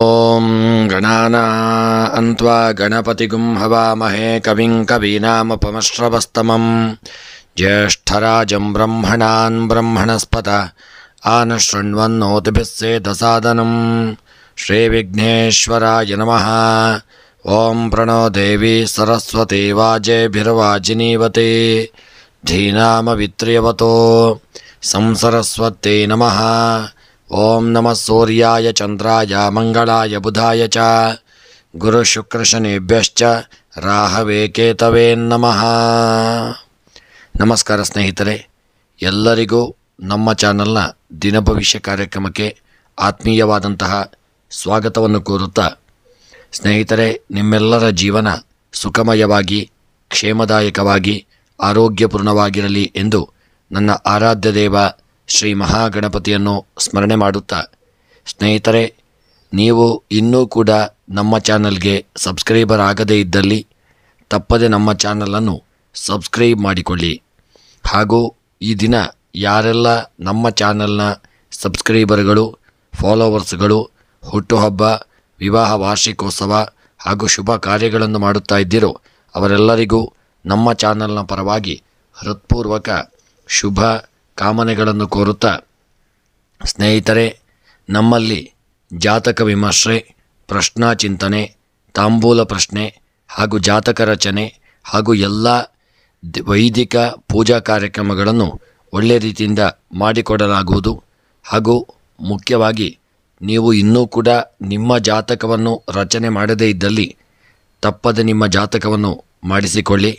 ಓಂ ಗಣಾನಾನ್ವಾ ಗಣಪತಿಗುಂ ಹವಾಮಹೇ ಕವಿಂ ಕವೀನಾಮುಪಮಶ್ರವಸ್ತಮಂ ಜ್ಯೇಷ್ಠರಾಜಂ ಬ್ರಹ್ಮಣಾನ್ ಬ್ರಹ್ಮಣಸ್ಪತ ಆನಶೃಣ್ವನ್ನೋತಿಭಿಸ್ಸೇದಸಾದನಂ ಶ್ರೀವಿಘ್ನೇಶ್ವರಾಯ ನಮಃ. ಓಂ ಪ್ರಣೋ ದೇವಿ ಸರಸ್ವತಿ ವಾಜೇಭಿರ್ವಾಜಿನೀವತಿ ಧೀನಾಮವಿತ್ರ್ಯವತೋ ಸಂಸರಸ್ವತ್ಯೈ ನಮಃ. ಓಂ ನಮಃ ಸೂರ್ಯಾಯ ಚಂದ್ರಾಯ ಮಂಗಳಾಯ ಬುಧಾಯ ಚ ಗುರುಶುಕ್ರಶನಿಭ್ಯಶ್ಚ ರಾಹವೇ ಕೇತವೇ ನಮಃ. ನಮಸ್ಕಾರ ಸ್ನೇಹಿತರೆ, ಎಲ್ಲರಿಗೂ ನಮ್ಮ ಚಾನಲ್ನ ದಿನಭವಿಷ್ಯ ಕಾರ್ಯಕ್ರಮಕ್ಕೆ ಆತ್ಮೀಯವಾದಂತಹ ಸ್ವಾಗತವನ್ನು ಕೋರುತ್ತಾ, ಸ್ನೇಹಿತರೆ, ನಿಮ್ಮೆಲ್ಲರ ಜೀವನ ಸುಖಮಯವಾಗಿ ಕ್ಷೇಮದಾಯಕವಾಗಿ ಆರೋಗ್ಯಪೂರ್ಣವಾಗಿರಲಿ ಎಂದು ನನ್ನ ಆರಾಧ್ಯ ದೇವ ಶ್ರೀ ಮಹಾಗಣಪತಿಯನ್ನು ಸ್ಮರಣೆ ಮಾಡುತ್ತಾ, ಸ್ನೇಹಿತರೆ, ನೀವು ಇನ್ನೂ ಕೂಡ ನಮ್ಮ ಚಾನಲ್ಗೆ ಸಬ್ಸ್ಕ್ರೈಬರ್ ಆಗದೇ ಇದ್ದಲ್ಲಿ ತಪ್ಪದೆ ನಮ್ಮ ಚಾನಲನ್ನು ಸಬ್ಸ್ಕ್ರೈಬ್ ಮಾಡಿಕೊಳ್ಳಿ. ಹಾಗೂ ಈ ದಿನ ಯಾರೆಲ್ಲ ನಮ್ಮ ಚಾನಲ್ನ ಸಬ್ಸ್ಕ್ರೈಬರ್ಗಳು, ಫಾಲೋವರ್ಸ್ಗಳು ಹುಟ್ಟುಹಬ್ಬ, ವಿವಾಹ ವಾರ್ಷಿಕೋತ್ಸವ ಹಾಗೂ ಶುಭ ಕಾರ್ಯಗಳನ್ನು ಮಾಡುತ್ತಾ ಇದ್ದೀರೋ ಅವರೆಲ್ಲರಿಗೂ ನಮ್ಮ ಚಾನಲ್ನ ಪರವಾಗಿ ಹೃತ್ಪೂರ್ವಕ ಶುಭ ಕಾಮನೆಗಳನ್ನು ಕೋರುತ್ತಾ, ಸ್ನೇಹಿತರೆ, ನಮ್ಮಲ್ಲಿ ಜಾತಕ ವಿಮರ್ಶೆ, ಪ್ರಶ್ನಾ ಚಿಂತನೆ, ತಾಂಬೂಲ ಪ್ರಶ್ನೆ ಹಾಗೂ ಜಾತಕ ರಚನೆ ಹಾಗೂ ಎಲ್ಲ ವೈದಿಕ ಪೂಜಾ ಕಾರ್ಯಕ್ರಮಗಳನ್ನು ಒಳ್ಳೆಯ ರೀತಿಯಿಂದ ಮಾಡಿಕೊಡಲಾಗುವುದು. ಹಾಗೂ ಮುಖ್ಯವಾಗಿ ನೀವು ಇನ್ನೂ ಕೂಡ ನಿಮ್ಮ ಜಾತಕವನ್ನು ರಚನೆ ಮಾಡದೇ ಇದ್ದಲ್ಲಿ ತಪ್ಪದೆ ನಿಮ್ಮ ಜಾತಕವನ್ನು ಮಾಡಿಸಿಕೊಳ್ಳಿ.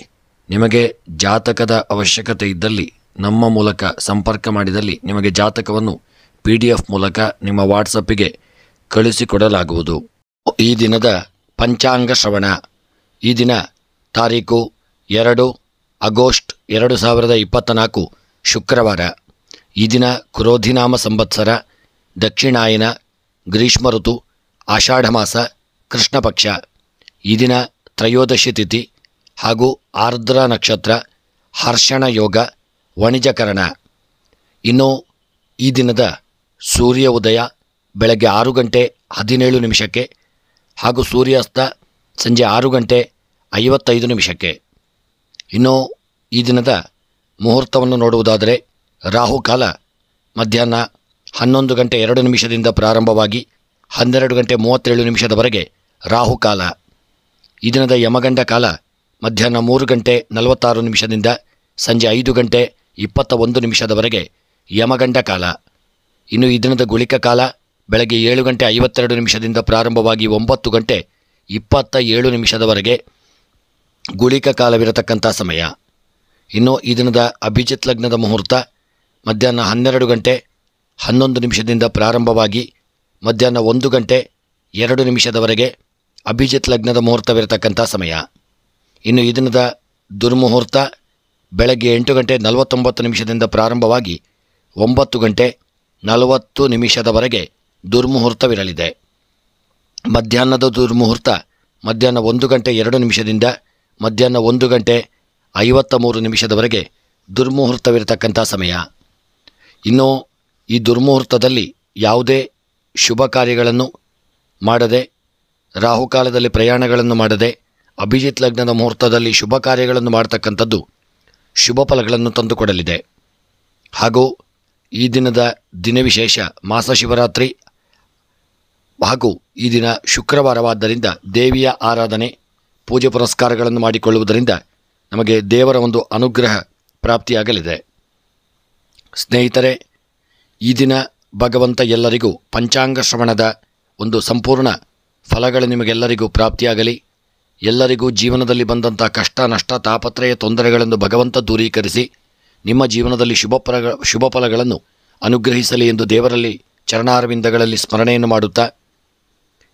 ನಿಮಗೆ ಜಾತಕದ ಅವಶ್ಯಕತೆ ಇದ್ದಲ್ಲಿ ನಮ್ಮ ಮೂಲಕ ಸಂಪರ್ಕ ಮಾಡಿದಲ್ಲಿ ನಿಮಗೆ ಜಾತಕವನ್ನು PDF ಮೂಲಕ ನಿಮ್ಮ ವಾಟ್ಸಪ್ಪಿಗೆ ಕಳಿಸಿಕೊಡಲಾಗುವುದು. ಈ ದಿನದ ಪಂಚಾಂಗ ಶ್ರವಣ. ಈ ದಿನ ತಾರೀಕು 2 ಆಗಸ್ಟ್ 2024 ಶುಕ್ರವಾರ. ಈ ದಿನ ಕ್ರೋಧಿನಾಮ ಸಂವತ್ಸರ, ದಕ್ಷಿಣಾಯನ, ಗ್ರೀಷ್ಮ ಋತು, ಆಷಾಢ ಮಾಸ, ಕೃಷ್ಣ ಪಕ್ಷ. ಈ ದಿನ ತ್ರಯೋದಶಿ ತಿಥಿ ಹಾಗೂ ಆರ್ದ್ರ ನಕ್ಷತ್ರ, ಹರ್ಷಣ ಯೋಗ, ವಣಿಜಕರಣ. ಇನ್ನು ಈ ದಿನದ ಸೂರ್ಯ ಉದಯ ಬೆಳಗ್ಗೆ 6 ಗಂಟೆ 17 ನಿಮಿಷಕ್ಕೆ ಹಾಗೂ ಸೂರ್ಯಾಸ್ತ ಸಂಜೆ 6 ಗಂಟೆ 55 ನಿಮಿಷಕ್ಕೆ. ಇನ್ನು ಈ ದಿನದ ಮುಹೂರ್ತವನ್ನು ನೋಡುವುದಾದರೆ ರಾಹುಕಾಲ ಮಧ್ಯಾಹ್ನ 11 ಗಂಟೆ 2 ನಿಮಿಷದಿಂದ ಪ್ರಾರಂಭವಾಗಿ 12 ಗಂಟೆ 37 ನಿಮಿಷದವರೆಗೆ ರಾಹುಕಾಲ. ಈ ದಿನದ ಯಮಗಂಡ ಕಾಲ ಮಧ್ಯಾಹ್ನ 3 ಗಂಟೆ 46 ನಿಮಿಷದಿಂದ ಸಂಜೆ 5 ಗಂಟೆ 21 ನಿಮಿಷದವರೆಗೆ ಯಮಗಂಡ ಕಾಲ. ಇನ್ನು ಈ ದಿನದ ಗುಳಿಕ ಕಾಲ ಬೆಳಗ್ಗೆ 7 ಗಂಟೆ 52 ನಿಮಿಷದಿಂದ ಪ್ರಾರಂಭವಾಗಿ 9 ಗಂಟೆ 27 ನಿಮಿಷದವರೆಗೆ ಗುಳಿಕ ಕಾಲವಿರತಕ್ಕಂಥ ಸಮಯ. ಇನ್ನು ಈ ದಿನದ ಅಭಿಜಿತ್ ಲಗ್ನದ ಮುಹೂರ್ತ ಮಧ್ಯಾಹ್ನ 12 ಗಂಟೆ 11 ನಿಮಿಷದಿಂದ ಪ್ರಾರಂಭವಾಗಿ ಮಧ್ಯಾಹ್ನ 1 ಗಂಟೆ 2 ನಿಮಿಷದವರೆಗೆ ಅಭಿಜಿತ್ ಲಗ್ನದ ಮುಹೂರ್ತವಿರತಕ್ಕಂಥ ಸಮಯ. ಇನ್ನು ಈ ದಿನದ ದುರ್ಮುಹೂರ್ತ ಬೆಳಗ್ಗೆ 8 ಗಂಟೆ 49 ನಿಮಿಷದಿಂದ ಪ್ರಾರಂಭವಾಗಿ 9 ಗಂಟೆ 40 ನಿಮಿಷದವರೆಗೆ ದುರ್ಮುಹೂರ್ತವಿರಲಿದೆ. ಮಧ್ಯಾಹ್ನದ ದುರ್ಮುಹೂರ್ತ ಮಧ್ಯಾಹ್ನ 1 ಗಂಟೆ 2 ನಿಮಿಷದಿಂದ ಮಧ್ಯಾಹ್ನ 1 ಗಂಟೆ 53 ನಿಮಿಷದವರೆಗೆ ದುರ್ಮುಹೂರ್ತವಿರತಕ್ಕಂಥ ಸಮಯ. ಇನ್ನು ಈ ದುರ್ಮುಹೂರ್ತದಲ್ಲಿ ಯಾವುದೇ ಶುಭ ಕಾರ್ಯಗಳನ್ನು ಮಾಡದೆ, ರಾಹುಕಾಲದಲ್ಲಿ ಪ್ರಯಾಣಗಳನ್ನು ಮಾಡದೆ, ಅಭಿಜಿತ್ ಲಗ್ನದ ಮುಹೂರ್ತದಲ್ಲಿ ಶುಭ ಕಾರ್ಯಗಳನ್ನು ಮಾಡ್ತಕ್ಕಂಥದ್ದು ಶುಭ ಫಲಗಳನ್ನು ತಂದುಕೊಡಲಿದೆ. ಹಾಗೂ ಈ ದಿನದ ದಿನವಿಶೇಷ ಮಾಸ ಶಿವರಾತ್ರಿ ಹಾಗೂ ಈ ದಿನ ಶುಕ್ರವಾರವಾದ್ದರಿಂದ ದೇವಿಯ ಆರಾಧನೆ, ಪೂಜೆ ಪುರಸ್ಕಾರಗಳನ್ನು ಮಾಡಿಕೊಳ್ಳುವುದರಿಂದ ನಮಗೆ ದೇವರ ಒಂದು ಅನುಗ್ರಹ ಪ್ರಾಪ್ತಿಯಾಗಲಿದೆ. ಸ್ನೇಹಿತರೆ, ಈ ದಿನ ಭಗವಂತ ಎಲ್ಲರಿಗೂ ಪಂಚಾಂಗ ಶ್ರವಣದ ಒಂದು ಸಂಪೂರ್ಣ ಫಲಗಳು ನಿಮಗೆಲ್ಲರಿಗೂ ಪ್ರಾಪ್ತಿಯಾಗಲಿ. ಎಲ್ಲರಿಗೂ ಜೀವನದಲ್ಲಿ ಬಂದಂಥ ಕಷ್ಟ, ನಷ್ಟ, ತಾಪತ್ರಯ, ತೊಂದರೆಗಳನ್ನು ಭಗವಂತ ದೂರೀಕರಿಸಿ ನಿಮ್ಮ ಜೀವನದಲ್ಲಿ ಶುಭ ಫಲಗಳನ್ನು ಅನುಗ್ರಹಿಸಲಿ ಎಂದು ದೇವರಲ್ಲಿ ಚರಣಾರವಿಂದಗಳಲ್ಲಿ ಸ್ಮರಣೆಯನ್ನು ಮಾಡುತ್ತಾ,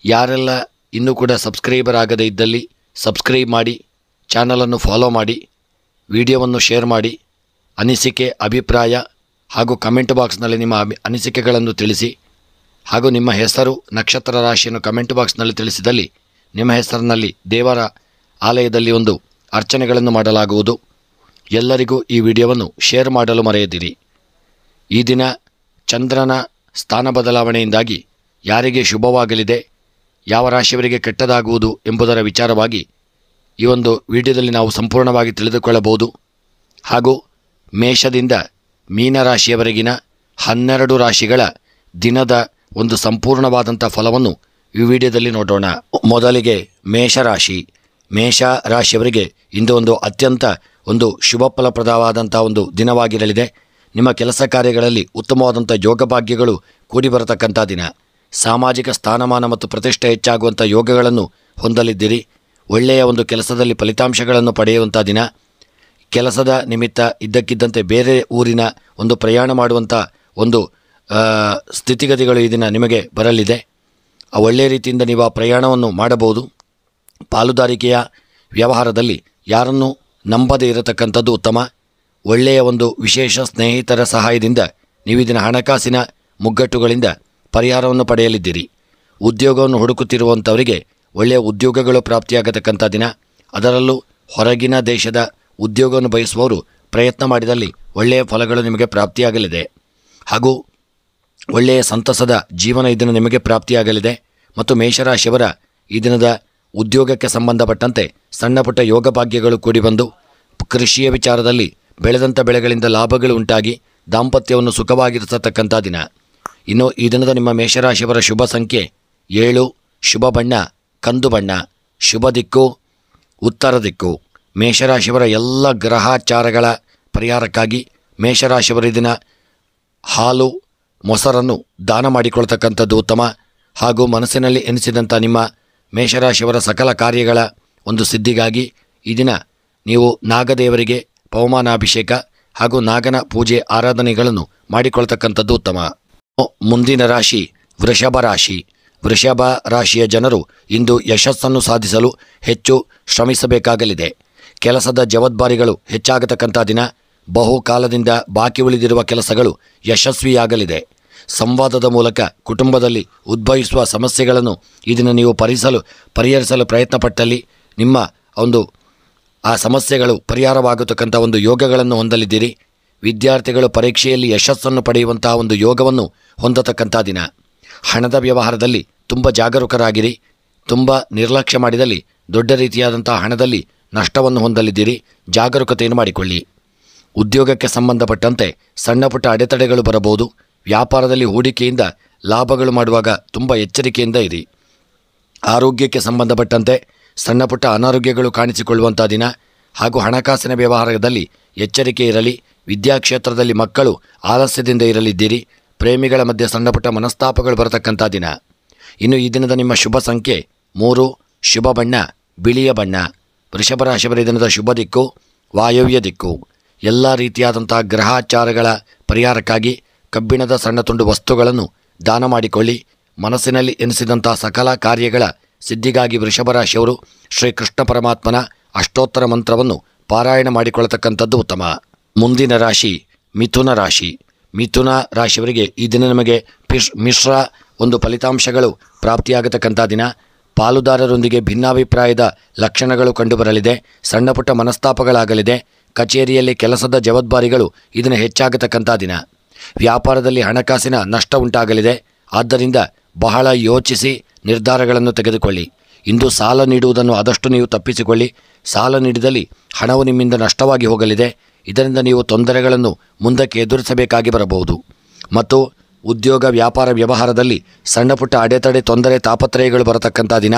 ಯಾರೆಲ್ಲ ಇನ್ನೂ ಕೂಡ ಸಬ್ಸ್ಕ್ರೈಬರ್ ಆಗದೇ ಇದ್ದಲ್ಲಿ ಸಬ್ಸ್ಕ್ರೈಬ್ ಮಾಡಿ, ಚಾನಲನ್ನು ಫಾಲೋ ಮಾಡಿ, ವಿಡಿಯೋವನ್ನು ಶೇರ್ ಮಾಡಿ, ಅನಿಸಿಕೆ, ಅಭಿಪ್ರಾಯ ಹಾಗೂ ಕಮೆಂಟ್ ಬಾಕ್ಸ್ನಲ್ಲಿ ನಿಮ್ಮ ಅನಿಸಿಕೆಗಳನ್ನು ತಿಳಿಸಿ. ಹಾಗೂ ನಿಮ್ಮ ಹೆಸರು, ನಕ್ಷತ್ರ ರಾಶಿಯನ್ನು ಕಮೆಂಟ್ ಬಾಕ್ಸ್ನಲ್ಲಿ ತಿಳಿಸಿದಲ್ಲಿ ನಿಮ್ಮ ಹೆಸರಿನಲ್ಲಿ ದೇವರ ಆಲಯದಲ್ಲಿ ಒಂದು ಅರ್ಚನೆಗಳನ್ನು ಮಾಡಲಾಗುವುದು. ಎಲ್ಲರಿಗೂ ಈ ವಿಡಿಯೋವನ್ನು ಶೇರ್ ಮಾಡಲು ಮರೆಯದಿರಿ. ಈ ದಿನ ಚಂದ್ರನ ಸ್ಥಾನ ಬದಲಾವಣೆಯಿಂದಾಗಿ ಯಾರಿಗೆ ಶುಭವಾಗಲಿದೆ, ಯಾವ ರಾಶಿಯವರಿಗೆ ಕೆಟ್ಟದಾಗುವುದು ಎಂಬುದರ ವಿಚಾರವಾಗಿ ಈ ಒಂದು ವಿಡಿಯೋದಲ್ಲಿ ನಾವು ಸಂಪೂರ್ಣವಾಗಿ ತಿಳಿದುಕೊಳ್ಳಬಹುದು. ಹಾಗೂ ಮೇಷದಿಂದ ಮೀನರಾಶಿಯವರೆಗಿನ 12 ರಾಶಿಗಳ ದಿನದ ಒಂದು ಸಂಪೂರ್ಣವಾದಂಥ ಫಲವನ್ನು ಈ ವಿಡಿಯೋದಲ್ಲಿ ನೋಡೋಣ. ಮೊದಲಿಗೆ ಮೇಷರಾಶಿ. ಮೇಷ ರಾಶಿಯವರಿಗೆ ಇಂದು ಒಂದು ಅತ್ಯಂತ ಶುಭ ಫಲಪ್ರದವಾದಂಥ ಒಂದು ದಿನವಾಗಿರಲಿದೆ. ನಿಮ್ಮ ಕೆಲಸ ಕಾರ್ಯಗಳಲ್ಲಿ ಉತ್ತಮವಾದಂಥ ಯೋಗಭಾಗ್ಯಗಳು ಕೂಡಿ ಬರತಕ್ಕಂಥ ದಿನ. ಸಾಮಾಜಿಕ ಸ್ಥಾನಮಾನ ಮತ್ತು ಪ್ರತಿಷ್ಠೆ ಹೆಚ್ಚಾಗುವಂಥ ಯೋಗಗಳನ್ನು ಹೊಂದಲಿದ್ದೀರಿ. ಒಳ್ಳೆಯ ಒಂದು ಕೆಲಸದಲ್ಲಿ ಫಲಿತಾಂಶಗಳನ್ನು ಪಡೆಯುವಂಥ ದಿನ. ಕೆಲಸದ ನಿಮಿತ್ತ ಇದ್ದಕ್ಕಿದ್ದಂತೆ ಬೇರೆ ಊರಿನ ಒಂದು ಪ್ರಯಾಣ ಮಾಡುವಂಥ ಒಂದು ಸ್ಥಿತಿಗತಿಗಳು ಈ ದಿನ ನಿಮಗೆ ಬರಲಿದೆ. ಒಳ್ಳೆಯ ರೀತಿಯಿಂದ ನೀವು ಆ ಪ್ರಯಾಣವನ್ನು ಮಾಡಬಹುದು. ಪಾಲುದಾರಿಕೆಯ ವ್ಯವಹಾರದಲ್ಲಿ ಯಾರನ್ನು ನಂಬದೇ ಇರತಕ್ಕಂಥದ್ದು ಉತ್ತಮ. ಒಳ್ಳೆಯ ಒಂದು ವಿಶೇಷ ಸ್ನೇಹಿತರ ಸಹಾಯದಿಂದ ನೀವು ಇದನ್ನು ಹಣಕಾಸಿನ ಮುಗ್ಗಟ್ಟುಗಳಿಂದ ಪರಿಹಾರವನ್ನು ಪಡೆಯಲಿದ್ದೀರಿ. ಉದ್ಯೋಗವನ್ನು ಹುಡುಕುತ್ತಿರುವಂಥವರಿಗೆ ಒಳ್ಳೆಯ ಉದ್ಯೋಗಗಳು ಪ್ರಾಪ್ತಿಯಾಗತಕ್ಕಂಥ ದಿನ. ಅದರಲ್ಲೂ ಹೊರಗಿನ ದೇಶದ ಉದ್ಯೋಗವನ್ನು ಬಯಸುವವರು ಪ್ರಯತ್ನ ಮಾಡಿದಲ್ಲಿ ಒಳ್ಳೆಯ ಫಲಗಳು ನಿಮಗೆ ಪ್ರಾಪ್ತಿಯಾಗಲಿದೆ. ಹಾಗೂ ಒಳ್ಳೆಯ ಸಂತಸದ ಜೀವನ ಇದನ್ನು ನಿಮಗೆ ಪ್ರಾಪ್ತಿಯಾಗಲಿದೆ. ಮತ್ತು ಮೇಷರಾಶಿಯವರ ಈ ದಿನದ ಉದ್ಯೋಗಕ್ಕೆ ಸಂಬಂಧಪಟ್ಟಂತೆ ಸಣ್ಣ ಪುಟ್ಟ ಯೋಗ ಭಾಗ್ಯಗಳು ಕೂಡಿ ಬಂದು ಕೃಷಿಯ ವಿಚಾರದಲ್ಲಿ ಬೆಳೆದಂಥ ಬೆಳೆಗಳಿಂದ ಲಾಭಗಳು ಉಂಟಾಗಿ ದಾಂಪತ್ಯವನ್ನು ಸುಖವಾಗಿರಿಸತಕ್ಕಂಥ ದಿನ. ಇನ್ನು ಈ ದಿನದ ನಿಮ್ಮ ಮೇಷರಾಶಿಯವರ ಶುಭ ಸಂಖ್ಯೆ 7, ಶುಭ ಬಣ್ಣ ಕಂದು ಬಣ್ಣ, ಶುಭ ದಿಕ್ಕು ಉತ್ತರ ದಿಕ್ಕು. ಮೇಷರಾಶಿಯವರ ಎಲ್ಲ ಗ್ರಹಾಚಾರಗಳ ಪರಿಹಾರಕ್ಕಾಗಿ ಮೇಷರಾಶಿಯವರ ದಿನ ಹಾಲು ಮೊಸರನ್ನು ದಾನ ಮಾಡಿಕೊಳ್ತಕ್ಕಂಥದ್ದು ಉತ್ತಮ. ಹಾಗೂ ಮನಸ್ಸಿನಲ್ಲಿ ಎನಿಸಿದಂಥ ನಿಮ್ಮ ಮೇಷರಾಶಿಯವರ ಸಕಲ ಕಾರ್ಯಗಳ ಒಂದು ಸಿದ್ಧಿಗಾಗಿ ಈ ದಿನ ನೀವು ನಾಗದೇವರಿಗೆ ಪವಮಾನಾಭಿಷೇಕ ಹಾಗೂ ನಾಗನ ಪೂಜೆ ಆರಾಧನೆಗಳನ್ನು ಮಾಡಿಕೊಳ್ತಕ್ಕಂಥದ್ದು ಉತ್ತಮ. ಮುಂದಿನ ರಾಶಿ ವೃಷಭ ರಾಶಿ. ವೃಷಭ ರಾಶಿಯ ಜನರು ಇಂದು ಯಶಸ್ಸನ್ನು ಸಾಧಿಸಲು ಹೆಚ್ಚು ಶ್ರಮಿಸಬೇಕಾಗಲಿದೆ. ಕೆಲಸದ ಜವಾಬ್ದಾರಿಗಳು ಹೆಚ್ಚಾಗತಕ್ಕಂಥ ದಿನ. ಬಹುಕಾಲದಿಂದ ಬಾಕಿ ಉಳಿದಿರುವ ಕೆಲಸಗಳು ಯಶಸ್ವಿಯಾಗಲಿದೆ. ಸಂವಾದದ ಮೂಲಕ ಕುಟುಂಬದಲ್ಲಿ ಉದ್ಭವಿಸುವ ಸಮಸ್ಯೆಗಳನ್ನು ಇದನ್ನು ನೀವು ಪರಿಹರಿಸಲು ಪ್ರಯತ್ನಪಟ್ಟಲ್ಲಿ ನಿಮ್ಮ ಆ ಸಮಸ್ಯೆಗಳು ಪರಿಹಾರವಾಗತಕ್ಕಂಥ ಒಂದು ಯೋಗಗಳನ್ನು ಹೊಂದಲಿದ್ದೀರಿ. ವಿದ್ಯಾರ್ಥಿಗಳು ಪರೀಕ್ಷೆಯಲ್ಲಿ ಯಶಸ್ಸನ್ನು ಪಡೆಯುವಂತಹ ಒಂದು ಯೋಗವನ್ನು ಹೊಂದತಕ್ಕಂಥ ದಿನ. ಹಣದ ವ್ಯವಹಾರದಲ್ಲಿ ತುಂಬ ಜಾಗರೂಕರಾಗಿರಿ. ತುಂಬ ನಿರ್ಲಕ್ಷ್ಯ ಮಾಡಿದಲ್ಲಿ ದೊಡ್ಡ ರೀತಿಯಾದಂಥ ಹಣದಲ್ಲಿ ನಷ್ಟವನ್ನು ಹೊಂದಲಿದ್ದೀರಿ. ಜಾಗರೂಕತೆಯನ್ನು ಮಾಡಿಕೊಳ್ಳಿ. ಉದ್ಯೋಗಕ್ಕೆ ಸಂಬಂಧಪಟ್ಟಂತೆ ಸಣ್ಣ ಪುಟ್ಟ ಅಡೆತಡೆಗಳು ಬರಬಹುದು. ವ್ಯಾಪಾರದಲ್ಲಿ ಹೂಡಿಕೆಯಿಂದ ಲಾಭಗಳು ಮಾಡುವಾಗ ತುಂಬ ಎಚ್ಚರಿಕೆಯಿಂದ ಇರಿ. ಆರೋಗ್ಯಕ್ಕೆ ಸಂಬಂಧಪಟ್ಟಂತೆ ಸಣ್ಣ ಪುಟ್ಟ ಅನಾರೋಗ್ಯಗಳು ಕಾಣಿಸಿಕೊಳ್ಳುವಂಥ ದಿನ. ಹಾಗೂ ಹಣಕಾಸಿನ ವ್ಯವಹಾರದಲ್ಲಿ ಎಚ್ಚರಿಕೆ ಇರಲಿ. ವಿದ್ಯಾಕ್ಷೇತ್ರದಲ್ಲಿ ಮಕ್ಕಳು ಆಲಸ್ಯದಿಂದ ಇರಲಿದ್ದೀರಿ. ಪ್ರೇಮಿಗಳ ಮಧ್ಯೆ ಸಣ್ಣ ಪುಟ್ಟ ಮನಸ್ತಾಪಗಳು ಬರತಕ್ಕಂಥ ದಿನ. ಇನ್ನು ಈ ದಿನದ ನಿಮ್ಮ ಶುಭ ಸಂಖ್ಯೆ 3, ಶುಭ ಬಣ್ಣ ಬಿಳಿಯ ಬಣ್ಣ. ವೃಷಭ ರಾಶಿಯವರ ದಿನದ ಶುಭ ದಿಕ್ಕು ವಾಯವ್ಯ ದಿಕ್ಕು. ಎಲ್ಲ ರೀತಿಯಾದಂಥ ಗ್ರಹಾಚಾರಗಳ ಪರಿಹಾರಕ್ಕಾಗಿ ಕಬ್ಬಿಣದ ಸಣ್ಣ ತುಂಡು ವಸ್ತುಗಳನ್ನು ದಾನ ಮಾಡಿಕೊಳ್ಳಿ. ಮನಸ್ಸಿನಲ್ಲಿ ಎನಿಸಿದಂಥ ಸಕಲ ಕಾರ್ಯಗಳ ಸಿದ್ಧಿಗಾಗಿ ವೃಷಭ ರಾಶಿಯವರು ಶ್ರೀಕೃಷ್ಣ ಪರಮಾತ್ಮನ ಅಷ್ಟೋತ್ತರ ಮಂತ್ರವನ್ನು ಪಾರಾಯಣ ಮಾಡಿಕೊಳ್ಳತಕ್ಕಂಥದ್ದು ಉತ್ತಮ. ಮುಂದಿನ ರಾಶಿ ಮಿಥುನ ರಾಶಿ. ಮಿಥುನ ರಾಶಿಯವರಿಗೆ ಈ ದಿನ ನಿಮಗೆ ಮಿಶ್ರ ಒಂದು ಫಲಿತಾಂಶಗಳು ಪ್ರಾಪ್ತಿಯಾಗತಕ್ಕಂಥ ದಿನ. ಪಾಲುದಾರರೊಂದಿಗೆ ಭಿನ್ನಾಭಿಪ್ರಾಯದ ಲಕ್ಷಣಗಳು ಕಂಡುಬರಲಿದೆ. ಸಣ್ಣ ಪುಟ್ಟ ಮನಸ್ತಾಪಗಳಾಗಲಿದೆ. ಕಚೇರಿಯಲ್ಲಿ ಕೆಲಸದ ಜವಾಬ್ದಾರಿಗಳು ಇದನ್ನು ಹೆಚ್ಚಾಗತಕ್ಕಂಥ ದಿನ. ವ್ಯಾಪಾರದಲ್ಲಿ ಹಣಕಾಸಿನ ನಷ್ಟ ಉಂಟಾಗಲಿದೆ. ಆದ್ದರಿಂದ ಬಹಳ ಯೋಚಿಸಿ ನಿರ್ಧಾರಗಳನ್ನು ತೆಗೆದುಕೊಳ್ಳಿ. ಇಂದು ಸಾಲ ನೀಡುವುದನ್ನು ಆದಷ್ಟು ನೀವು ತಪ್ಪಿಸಿಕೊಳ್ಳಿ. ಸಾಲ ನೀಡಿದಲ್ಲಿ ಹಣವು ನಿಮ್ಮಿಂದ ನಷ್ಟವಾಗಿ ಹೋಗಲಿದೆ. ಇದರಿಂದ ನೀವು ತೊಂದರೆಗಳನ್ನು ಮುಂದಕ್ಕೆ ಎದುರಿಸಬೇಕಾಗಿ ಬರಬಹುದು. ಮತ್ತು ಉದ್ಯೋಗ ವ್ಯಾಪಾರ ವ್ಯವಹಾರದಲ್ಲಿ ಸಣ್ಣ ಪುಟ್ಟ ಅಡೆತಡೆ ತೊಂದರೆ ತಾಪತ್ರಯಗಳು ಬರತಕ್ಕಂಥ ದಿನ.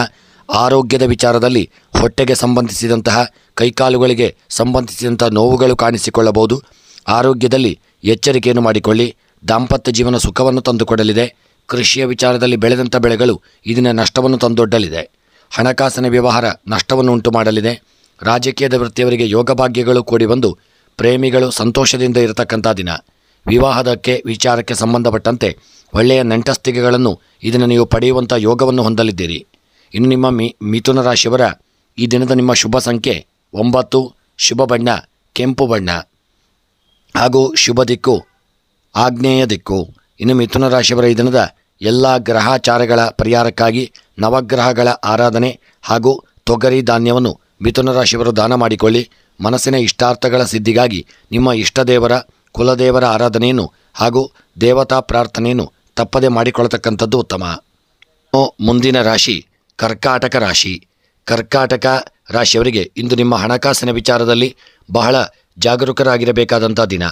ಆರೋಗ್ಯದ ವಿಚಾರದಲ್ಲಿ ಹೊಟ್ಟೆಗೆ ಸಂಬಂಧಿಸಿದಂತಹ ಕೈಕಾಲುಗಳಿಗೆ ಸಂಬಂಧಿಸಿದಂಥ ನೋವುಗಳು ಕಾಣಿಸಿಕೊಳ್ಳಬಹುದು. ಆರೋಗ್ಯದಲ್ಲಿ ಎಚ್ಚರಿಕೆಯನ್ನು ಮಾಡಿಕೊಳ್ಳಿ. ದಾಂಪತ್ಯ ಜೀವನ ಸುಖವನ್ನು ತಂದುಕೊಡಲಿದೆ. ಕೃಷಿಯ ವಿಚಾರದಲ್ಲಿ ಬೆಳೆದಂಥ ಬೆಳೆಗಳು ಇದನ್ನ ನಷ್ಟವನ್ನು ತಂದೊಡ್ಡಲಿದೆ. ಹಣಕಾಸಿನ ವ್ಯವಹಾರ ನಷ್ಟವನ್ನು ಉಂಟು ಮಾಡಲಿದೆ. ರಾಜಕೀಯದ ವೃತ್ತಿಯವರಿಗೆ ಯೋಗಭಾಗ್ಯಗಳು ಕೂಡಿ ಬಂದು ಪ್ರೇಮಿಗಳು ಸಂತೋಷದಿಂದ ಇರತಕ್ಕಂಥ ದಿನ. ವಿವಾಹದಕ್ಕೆ ವಿಚಾರಕ್ಕೆ ಸಂಬಂಧಪಟ್ಟಂತೆ ಒಳ್ಳೆಯ ನೆಂಟಸ್ತಿಕೆಗಳನ್ನು ಇದನ್ನು ನೀವು ಪಡೆಯುವಂಥ ಯೋಗವನ್ನು ಹೊಂದಲಿದ್ದೀರಿ. ಇನ್ನು ನಿಮ್ಮ ಮಿಥುನ ರಾಶಿಯವರ ಈ ದಿನದ ನಿಮ್ಮ ಶುಭ ಸಂಖ್ಯೆ 9, ಶುಭ ಬಣ್ಣ ಕೆಂಪು ಬಣ್ಣ ಹಾಗೂ ಶುಭ ದಿಕ್ಕು ಆಗ್ನೇಯ ದಿಕ್ಕು. ಇನ್ನು ಮಿಥುನ ರಾಶಿಯವರ ಈ ದಿನದ ಎಲ್ಲ ಗ್ರಹಾಚಾರಗಳ ಪರಿಹಾರಕ್ಕಾಗಿ ನವಗ್ರಹಗಳ ಆರಾಧನೆ ಹಾಗೂ ತೊಗರಿ ಧಾನ್ಯವನ್ನು ಮಿಥುನ ರಾಶಿಯವರು ದಾನ ಮಾಡಿಕೊಳ್ಳಿ. ಮನಸ್ಸಿನ ಇಷ್ಟಾರ್ಥಗಳ ಸಿದ್ಧಿಗಾಗಿ ನಿಮ್ಮ ಇಷ್ಟದೇವರ ಕುಲದೇವರ ಆರಾಧನೆಯನ್ನು ಹಾಗೂ ದೇವತಾ ಪ್ರಾರ್ಥನೆಯನ್ನು ತಪ್ಪದೆ ಮಾಡಿಕೊಳ್ಳತಕ್ಕಂಥದ್ದು ಉತ್ತಮ. ಮುಂದಿನ ರಾಶಿ ಕರ್ಕಾಟಕ ರಾಶಿ. ಕರ್ಕಾಟಕ ರಾಶಿಯವರಿಗೆ ಇಂದು ನಿಮ್ಮ ಹಣಕಾಸಿನ ವಿಚಾರದಲ್ಲಿ ಬಹಳ ಜಾಗರೂಕರಾಗಿರಬೇಕಾದಂಥ ದಿನ.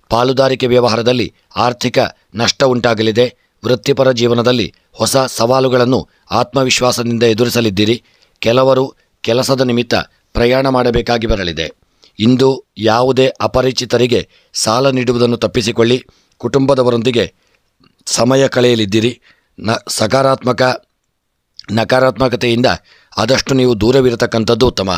ಪಾಲುದಾರಿಕೆ ವ್ಯವಹಾರದಲ್ಲಿ ಆರ್ಥಿಕ ನಷ್ಟ ಉಂಟಾಗಲಿದೆ. ವೃತ್ತಿಪರ ಜೀವನದಲ್ಲಿ ಹೊಸ ಸವಾಲುಗಳನ್ನು ಆತ್ಮವಿಶ್ವಾಸದಿಂದ ಎದುರಿಸಲಿದ್ದೀರಿ. ಕೆಲವರು ಕೆಲಸದ ನಿಮಿತ್ತ ಪ್ರಯಾಣ ಮಾಡಬೇಕಾಗಿ ಬರಲಿದೆ. ಇಂದು ಯಾವುದೇ ಅಪರಿಚಿತರಿಗೆ ಸಾಲ ನೀಡುವುದನ್ನು ತಪ್ಪಿಸಿಕೊಳ್ಳಿ. ಕುಟುಂಬದವರೊಂದಿಗೆ ಸಮಯ ಕಳೆಯಲಿದ್ದೀರಿ. ನಕಾರಾತ್ಮಕತೆಯಿಂದ ಆದಷ್ಟು ನೀವು ದೂರವಿರತಕ್ಕಂಥದ್ದು ಉತ್ತಮ.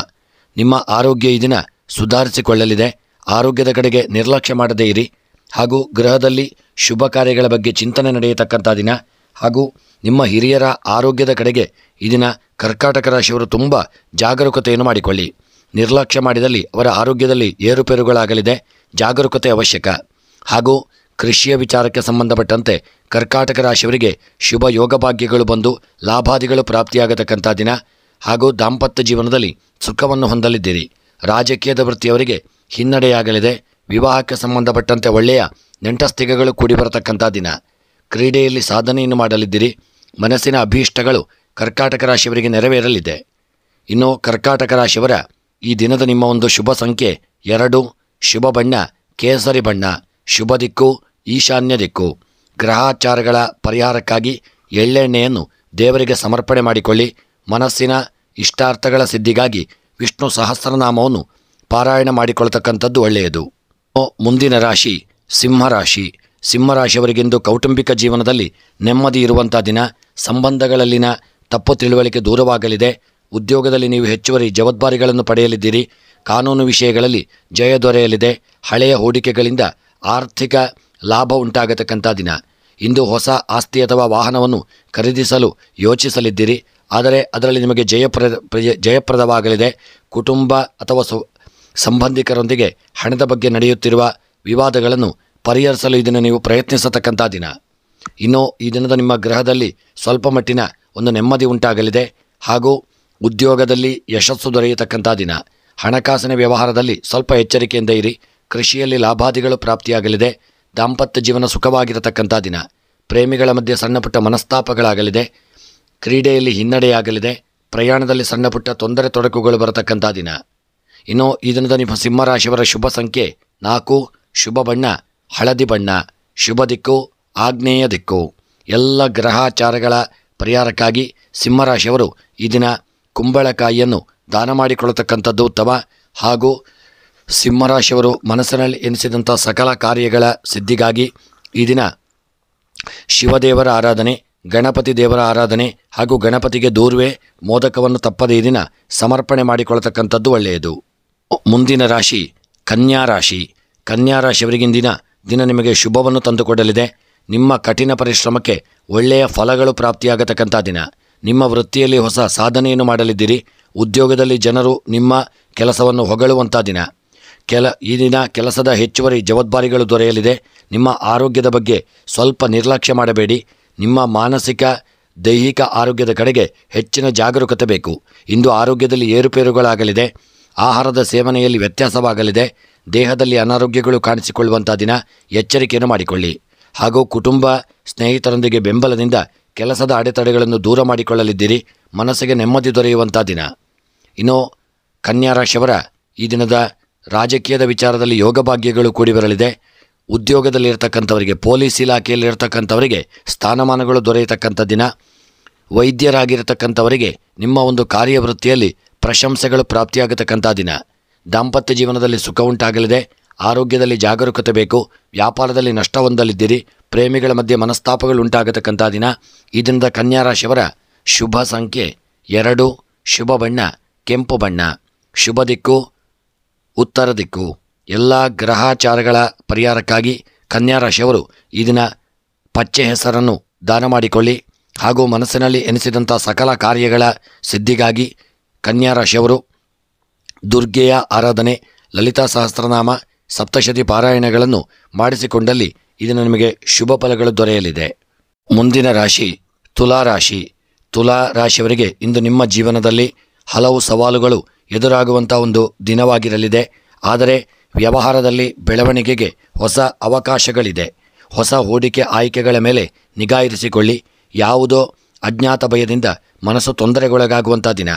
ನಿಮ್ಮ ಆರೋಗ್ಯ ಈ ದಿನ ಸುಧಾರಿಸಿಕೊಳ್ಳಲಿದೆ. ಆರೋಗ್ಯದ ಕಡೆಗೆ ನಿರ್ಲಕ್ಷ್ಯ ಮಾಡದೇ ಇರಿ. ಹಾಗೂ ಗೃಹದಲ್ಲಿ ಶುಭ ಕಾರ್ಯಗಳ ಬಗ್ಗೆ ಚಿಂತನೆ ನಡೆಯತಕ್ಕಂಥ ದಿನ. ಹಾಗೂ ನಿಮ್ಮ ಹಿರಿಯರ ಆರೋಗ್ಯದ ಕಡೆಗೆ ಈ ದಿನ ಕರ್ಕಾಟಕ ರಾಶಿಯವರು ತುಂಬ ಜಾಗರೂಕತೆಯನ್ನು ಮಾಡಿಕೊಳ್ಳಿ. ನಿರ್ಲಕ್ಷ್ಯ ಮಾಡಿದಲ್ಲಿ ಅವರ ಆರೋಗ್ಯದಲ್ಲಿ ಏರುಪೇರುಗಳಾಗಲಿದೆ. ಜಾಗರೂಕತೆ ಅವಶ್ಯಕ. ಹಾಗೂ ಕೃಷಿಯ ವಿಚಾರಕ್ಕೆ ಸಂಬಂಧಪಟ್ಟಂತೆ ಕರ್ಕಾಟಕ ರಾಶಿಯವರಿಗೆ ಶುಭ ಯೋಗ ಭಾಗ್ಯಗಳು ಬಂದು ಲಾಭಾದಿಗಳು ಪ್ರಾಪ್ತಿಯಾಗತಕ್ಕಂಥ ದಿನ. ಹಾಗೂ ದಾಂಪತ್ಯ ಜೀವನದಲ್ಲಿ ಸುಖವನ್ನು ಹೊಂದಲಿದ್ದೀರಿ. ರಾಜಕೀಯದ ವೃತ್ತಿಯವರಿಗೆ ಹಿನ್ನಡೆಯಾಗಲಿದೆ. ವಿವಾಹಕ್ಕೆ ಸಂಬಂಧಪಟ್ಟಂತೆ ಒಳ್ಳೆಯ ನೆಂಟಸ್ತಿಗೆಗಳು ಕೂಡಿ ಬರತಕ್ಕಂಥ ದಿನ. ಕ್ರೀಡೆಯಲ್ಲಿ ಸಾಧನೆಯನ್ನು ಮಾಡಲಿದ್ದೀರಿ. ಮನಸ್ಸಿನ ಅಭೀಷ್ಟಗಳು ಕರ್ಕಾಟಕ ರಾಶಿಯವರಿಗೆ ನೆರವೇರಲಿದೆ. ಇನ್ನು ಕರ್ಕಾಟಕ ರಾಶಿಯವರ ಈ ದಿನದ ನಿಮ್ಮ ಒಂದು ಶುಭ ಸಂಖ್ಯೆ 2, ಶುಭ ಬಣ್ಣ ಕೇಸರಿ ಬಣ್ಣ, ಶುಭ ದಿಕ್ಕು ಈಶಾನ್ಯ ದಿಕ್ಕು. ಗ್ರಹಾಚಾರಗಳ ಪರಿಹಾರಕ್ಕಾಗಿ ಎಳ್ಳೆಣ್ಣೆಯನ್ನು ದೇವರಿಗೆ ಸಮರ್ಪಣೆ ಮಾಡಿಕೊಳ್ಳಿ. ಮನಸ್ಸಿನ ಇಷ್ಟಾರ್ಥಗಳ ಸಿದ್ಧಿಗಾಗಿ ವಿಷ್ಣು ಸಹಸ್ರನಾಮವನ್ನು ಪಾರಾಯಣ ಮಾಡಿಕೊಳ್ತಕ್ಕಂಥದ್ದು ಒಳ್ಳೆಯದು. ಮುಂದಿನ ರಾಶಿ ಸಿಂಹರಾಶಿ. ಸಿಂಹರಾಶಿಯವರಿಗೆಂದು ಕೌಟುಂಬಿಕ ಜೀವನದಲ್ಲಿ ನೆಮ್ಮದಿ ಇರುವಂಥ ದಿನ. ಸಂಬಂಧಗಳಲ್ಲಿನ ತಪ್ಪು ತಿಳುವಳಿಕೆ ದೂರವಾಗಲಿದೆ. ಉದ್ಯೋಗದಲ್ಲಿ ನೀವು ಹೆಚ್ಚುವರಿ ಜವಾಬ್ದಾರಿಗಳನ್ನು ಪಡೆಯಲಿದ್ದೀರಿ. ಕಾನೂನು ವಿಷಯಗಳಲ್ಲಿ ಜಯ ದೊರೆಯಲಿದೆ. ಹಳೆಯ ಹೂಡಿಕೆಗಳಿಂದ ಆರ್ಥಿಕ ಲಾಭ ಉಂಟಾಗತಕ್ಕಂಥ ದಿನ. ಇಂದು ಹೊಸ ಆಸ್ತಿ ಅಥವಾ ವಾಹನವನ್ನು ಖರೀದಿಸಲು ಯೋಚಿಸಲಿದ್ದೀರಿ. ಆದರೆ ಅದರಲ್ಲಿ ನಿಮಗೆ ಜಯಪ್ರದವಾಗಲಿದೆ. ಕುಟುಂಬ ಅಥವಾ ಸಂಬಂಧಿಕರೊಂದಿಗೆ ಹಣದ ಬಗ್ಗೆ ನಡೆಯುತ್ತಿರುವ ವಿವಾದಗಳನ್ನು ಪರಿಹರಿಸಲು ಇದನ್ನು ನೀವು ಪ್ರಯತ್ನಿಸತಕ್ಕಂಥ ದಿನ. ಇನ್ನು ಈ ದಿನದ ನಿಮ್ಮ ಗೃಹದಲ್ಲಿ ಸ್ವಲ್ಪ ಮಟ್ಟಿನ ಒಂದು ನೆಮ್ಮದಿ ಉಂಟಾಗಲಿದೆ. ಹಾಗೂ ಉದ್ಯೋಗದಲ್ಲಿ ಯಶಸ್ಸು ದೊರೆಯತಕ್ಕಂಥ ದಿನ. ಹಣಕಾಸಿನ ವ್ಯವಹಾರದಲ್ಲಿ ಸ್ವಲ್ಪ ಎಚ್ಚರಿಕೆಯಿಂದ ಇರಿ. ಕೃಷಿಯಲ್ಲಿ ಲಾಭಾದಿಗಳು ಪ್ರಾಪ್ತಿಯಾಗಲಿದೆ. ದಾಂಪತ್ಯ ಜೀವನ ಸುಖವಾಗಿರತಕ್ಕಂಥ ದಿನ. ಪ್ರೇಮಿಗಳ ಮಧ್ಯೆ ಸಣ್ಣಪುಟ್ಟ ಮನಸ್ತಾಪಗಳಾಗಲಿದೆ. ಕ್ರೀಡೆಯಲ್ಲಿ ಹಿನ್ನಡೆಯಾಗಲಿದೆ. ಪ್ರಯಾಣದಲ್ಲಿ ಸಣ್ಣಪುಟ್ಟ ತೊಂದರೆ ತೊಡಕುಗಳು ಬರತಕ್ಕಂಥ ದಿನ. ಇನ್ನು ಈ ದಿನದ ನಿಮ್ಮ ಸಿಂಹರಾಶಿಯವರ ಶುಭ ಸಂಖ್ಯೆ 4, ಶುಭ ಬಣ್ಣ ಹಳದಿ ಬಣ್ಣ, ಶುಭ ದಿಕ್ಕು ಆಗ್ನೇಯ ದಿಕ್ಕು. ಎಲ್ಲ ಗ್ರಹಾಚಾರಗಳ ಪರಿಹಾರಕ್ಕಾಗಿ ಸಿಂಹರಾಶಿಯವರು ಈ ದಿನ ಕುಂಬಳಕಾಯಿಯನ್ನು ದಾನ ಮಾಡಿಕೊಳ್ಳತಕ್ಕಂಥದ್ದು ಉತ್ತಮ. ಹಾಗೂ ಸಿಂಹರಾಶಿಯವರು ಮನಸ್ಸಿನಲ್ಲಿ ಎನಿಸಿದಂಥ ಸಕಲ ಕಾರ್ಯಗಳ ಸಿದ್ಧಿಗಾಗಿ ಈ ದಿನ ಶಿವದೇವರ ಆರಾಧನೆ, ಗಣಪತಿ ದೇವರ ಆರಾಧನೆ ಹಾಗೂ ಗಣಪತಿಗೆ ದೂರ್ವೆ ಮೋದಕವನ್ನು ತಪ್ಪದೇ ಈ ದಿನ ಸಮರ್ಪಣೆ ಮಾಡಿಕೊಳ್ಳತಕ್ಕಂಥದ್ದು ಒಳ್ಳೆಯದು. ಮುಂದಿನ ರಾಶಿ ಕನ್ಯಾ ರಾಶಿ. ಕನ್ಯಾ ರಾಶಿಯವರಿಗಿಂದಿನ ದಿನ ನಿಮಗೆ ಶುಭವನ್ನು ತಂದುಕೊಡಲಿದೆ. ನಿಮ್ಮ ಕಠಿಣ ಪರಿಶ್ರಮಕ್ಕೆ ಒಳ್ಳೆಯ ಫಲಗಳು ಪ್ರಾಪ್ತಿಯಾಗತಕ್ಕಂಥ ದಿನ. ನಿಮ್ಮ ವೃತ್ತಿಯಲ್ಲಿ ಹೊಸ ಸಾಧನೆಯನ್ನು ಮಾಡಲಿದ್ದೀರಿ. ಉದ್ಯೋಗದಲ್ಲಿ ಜನರು ನಿಮ್ಮ ಕೆಲಸವನ್ನು ಹೊಗಳುವಂಥ ದಿನ. ಈ ದಿನ ಕೆಲಸದ ಹೆಚ್ಚುವರಿ ಜವಾಬ್ದಾರಿಗಳು ದೊರೆಯಲಿದೆ. ನಿಮ್ಮ ಆರೋಗ್ಯದ ಬಗ್ಗೆ ಸ್ವಲ್ಪ ನಿರ್ಲಕ್ಷ್ಯ ಮಾಡಬೇಡಿ. ನಿಮ್ಮ ಮಾನಸಿಕ ದೈಹಿಕ ಆರೋಗ್ಯದ ಕಡೆಗೆ ಹೆಚ್ಚಿನ ಜಾಗರೂಕತೆ ಬೇಕು. ಇಂದು ಆರೋಗ್ಯದಲ್ಲಿ ಏರುಪೇರುಗಳಾಗಲಿದೆ. ಆಹಾರದ ಸೇವನೆಯಲ್ಲಿ ವ್ಯತ್ಯಾಸವಾಗಲಿದೆ. ದೇಹದಲ್ಲಿ ಅನಾರೋಗ್ಯಗಳು ಕಾಣಿಸಿಕೊಳ್ಳುವಂಥ ದಿನ. ಎಚ್ಚರಿಕೆಯನ್ನು ಮಾಡಿಕೊಳ್ಳಿ. ಹಾಗೂ ಕುಟುಂಬ ಸ್ನೇಹಿತರೊಂದಿಗೆ ಬೆಂಬಲದಿಂದ ಕೆಲಸದ ಅಡೆತಡೆಗಳನ್ನು ದೂರ ಮಾಡಿಕೊಳ್ಳಲಿದ್ದೀರಿ. ಮನಸ್ಸಿಗೆ ನೆಮ್ಮದಿ ದೊರೆಯುವಂಥ ದಿನ. ಇನ್ನು ಕನ್ಯಾ ರಾಶಿಯವರ ಈ ದಿನದ ರಾಜಕೀಯದ ವಿಚಾರದಲ್ಲಿ ಯೋಗ ಭಾಗ್ಯಗಳು ಕೂಡಿ ಬರಲಿದೆ. ಉದ್ಯೋಗದಲ್ಲಿರ್ತಕ್ಕಂಥವರಿಗೆ, ಪೊಲೀಸ್ ಇಲಾಖೆಯಲ್ಲಿರ್ತಕ್ಕಂಥವರಿಗೆ ಸ್ಥಾನಮಾನಗಳು ದೊರೆಯತಕ್ಕಂಥ ದಿನ. ವೈದ್ಯರಾಗಿರ್ತಕ್ಕಂಥವರಿಗೆ ನಿಮ್ಮ ಒಂದು ಕಾರ್ಯವೃತ್ತಿಯಲ್ಲಿ ಪ್ರಶಂಸೆಗಳು ಪ್ರಾಪ್ತಿಯಾಗತಕ್ಕಂಥ ದಿನ. ದಾಂಪತ್ಯ ಜೀವನದಲ್ಲಿ ಸುಖ ಉಂಟಾಗಲಿದೆ. ಆರೋಗ್ಯದಲ್ಲಿ ಜಾಗರೂಕತೆ ಬೇಕು. ವ್ಯಾಪಾರದಲ್ಲಿ ನಷ್ಟ ಹೊಂದಲಿದ್ದೀರಿ. ಪ್ರೇಮಿಗಳ ಮಧ್ಯೆ ಮನಸ್ತಾಪಗಳು ಉಂಟಾಗತಕ್ಕಂಥ ದಿನ. ಈ ದಿನದ ಕನ್ಯಾ ರಾಶಿಯವರ ಶುಭ ಸಂಖ್ಯೆ 2, ಶುಭ ಬಣ್ಣ ಕೆಂಪು ಬಣ್ಣ, ಶುಭ ದಿಕ್ಕು ಉತ್ತರ ದಿಕ್ಕು. ಎಲ್ಲ ಗ್ರಹಾಚಾರಗಳ ಪರಿಹಾರಕ್ಕಾಗಿ ಕನ್ಯಾ ರಾಶಿಯವರು ಈ ದಿನ ಪಚ್ಚೆ ಹೆಸರನ್ನು ದಾನ ಮಾಡಿಕೊಳ್ಳಿ. ಹಾಗೂ ಮನಸ್ಸಿನಲ್ಲಿ ಎನಿಸಿದಂಥ ಸಕಲ ಕಾರ್ಯಗಳ ಸಿದ್ಧಿಗಾಗಿ ಕನ್ಯಾ ರಾಶಿಯವರು ದುರ್ಗೆಯ ಆರಾಧನೆ, ಲಲಿತಾ ಸಹಸ್ರನಾಮ, ಸಪ್ತಶತಿ ಪಾರಾಯಣಗಳನ್ನು ಮಾಡಿಸಿಕೊಂಡಲ್ಲಿ ಇದನ್ನು ನಿಮಗೆ ಶುಭ ಫಲಗಳು ದೊರೆಯಲಿದೆ. ಮುಂದಿನ ರಾಶಿ ತುಲಾ ರಾಶಿ. ತುಲಾ ರಾಶಿಯವರಿಗೆ ಇಂದು ನಿಮ್ಮ ಜೀವನದಲ್ಲಿ ಹಲವು ಸವಾಲುಗಳು ಎದುರಾಗುವಂಥ ಒಂದು ದಿನವಾಗಿರಲಿದೆ. ಆದರೆ ವ್ಯವಹಾರದಲ್ಲಿ ಬೆಳವಣಿಗೆಗೆ ಹೊಸ ಅವಕಾಶಗಳಿದೆ. ಹೊಸ ಹೂಡಿಕೆ ಆಯ್ಕೆಗಳ ಮೇಲೆ ನಿಗಾ ಇರಿಸಿಕೊಳ್ಳಿ. ಯಾವುದೋ ಅಜ್ಞಾತ ಭಯದಿಂದ ಮನಸ್ಸು ತೊಂದರೆಗೊಳಗಾಗುವಂಥ ದಿನ.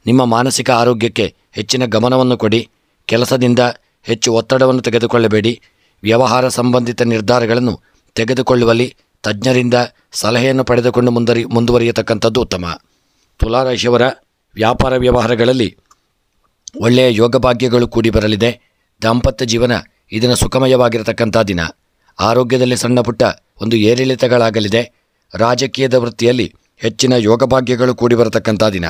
ನಿಮ್ಮ ಮಾನಸಿಕ ಆರೋಗ್ಯಕ್ಕೆ ಹೆಚ್ಚಿನ ಗಮನವನ್ನು ಕೊಡಿ. ಕೆಲಸದಿಂದ ಹೆಚ್ಚು ಒತ್ತಡವನ್ನು ತೆಗೆದುಕೊಳ್ಳಬೇಡಿ. ವ್ಯವಹಾರ ಸಂಬಂಧಿತ ನಿರ್ಧಾರಗಳನ್ನು ತೆಗೆದುಕೊಳ್ಳುವಲ್ಲಿ ತಜ್ಞರಿಂದ ಸಲಹೆಯನ್ನು ಪಡೆದುಕೊಂಡು ಮುಂದುವರಿಯತಕ್ಕಂಥದ್ದು ಉತ್ತಮ. ತುಲಾರಾಶಿಯವರ ವ್ಯಾಪಾರ ವ್ಯವಹಾರಗಳಲ್ಲಿ ಒಳ್ಳೆಯ ಯೋಗಭಾಗ್ಯಗಳು ಕೂಡಿ ಬರಲಿದೆ. ದಾಂಪತ್ಯ ಜೀವನ ಇದನ್ನು ಸುಖಮಯವಾಗಿರತಕ್ಕಂಥ ದಿನ. ಆರೋಗ್ಯದಲ್ಲಿ ಸಣ್ಣ ಪುಟ್ಟ ಒಂದು ಏರಿಳಿತಗಳಾಗಲಿದೆ. ರಾಜಕೀಯದ ವೃತ್ತಿಯಲ್ಲಿ ಹೆಚ್ಚಿನ ಯೋಗಭಾಗ್ಯಗಳು ಕೂಡಿ ಬರತಕ್ಕಂಥ ದಿನ.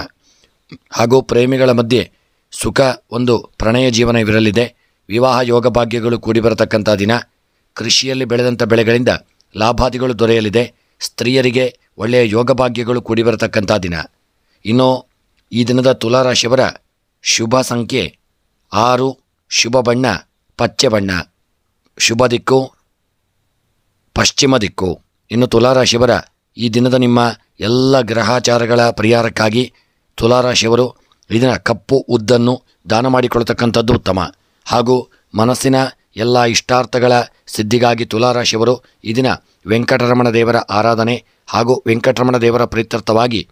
ಹಾಗೂ ಪ್ರೇಮಿಗಳ ಮಧ್ಯೆ ಸುಖ ಒಂದು ಪ್ರಣಯ ಜೀವನವಿರಲಿದೆ. ವಿವಾಹ ಯೋಗಭಾಗ್ಯಗಳು ಕೂಡಿ ಬರತಕ್ಕಂಥ ದಿನ. ಕೃಷಿಯಲ್ಲಿ ಬೆಳೆದಂಥ ಬೆಳೆಗಳಿಂದ ಲಾಭಾದಿಗಳು ದೊರೆಯಲಿದೆ. ಸ್ತ್ರೀಯರಿಗೆ ಒಳ್ಳೆಯ ಯೋಗಭಾಗ್ಯಗಳು ಕೂಡಿ ಬರತಕ್ಕಂಥ ದಿನ. ಇನ್ನು ಈ ದಿನದ ತುಲಾರಾಶಿಯವರ ಶುಭ ಸಂಖ್ಯೆ 6, ಶುಭ ಬಣ್ಣ ಪಚ್ಚೆ ಬಣ್ಣ, ಶುಭ ದಿಕ್ಕು ಪಶ್ಚಿಮ ದಿಕ್ಕು. ಇನ್ನು ತುಲಾರಾಶಿಯವರ ಈ ದಿನದ ನಿಮ್ಮ ಎಲ್ಲ ಗ್ರಹಾಚಾರಗಳ ಪರಿಹಾರಕ್ಕಾಗಿ ತುಲಾರಾಶಿಯವರು ಇದನ್ನು ಕಪ್ಪು ಉದ್ದನ್ನು ದಾನ ಮಾಡಿಕೊಳ್ತಕ್ಕಂಥದ್ದು ಉತ್ತಮ. ಹಾಗೂ ಮನಸ್ಸಿನ ಎಲ್ಲ ಇಷ್ಟಾರ್ಥಗಳ ಸಿದ್ಧಿಗಾಗಿ ತುಲಾರಾಶಿಯವರು ಈ ದಿನ ವೆಂಕಟರಮಣ ದೇವರ ಆರಾಧನೆ ಹಾಗೂ ವೆಂಕಟರಮಣ ದೇವರ ಪ್ರೀತ್ಯರ್ಥವಾಗಿ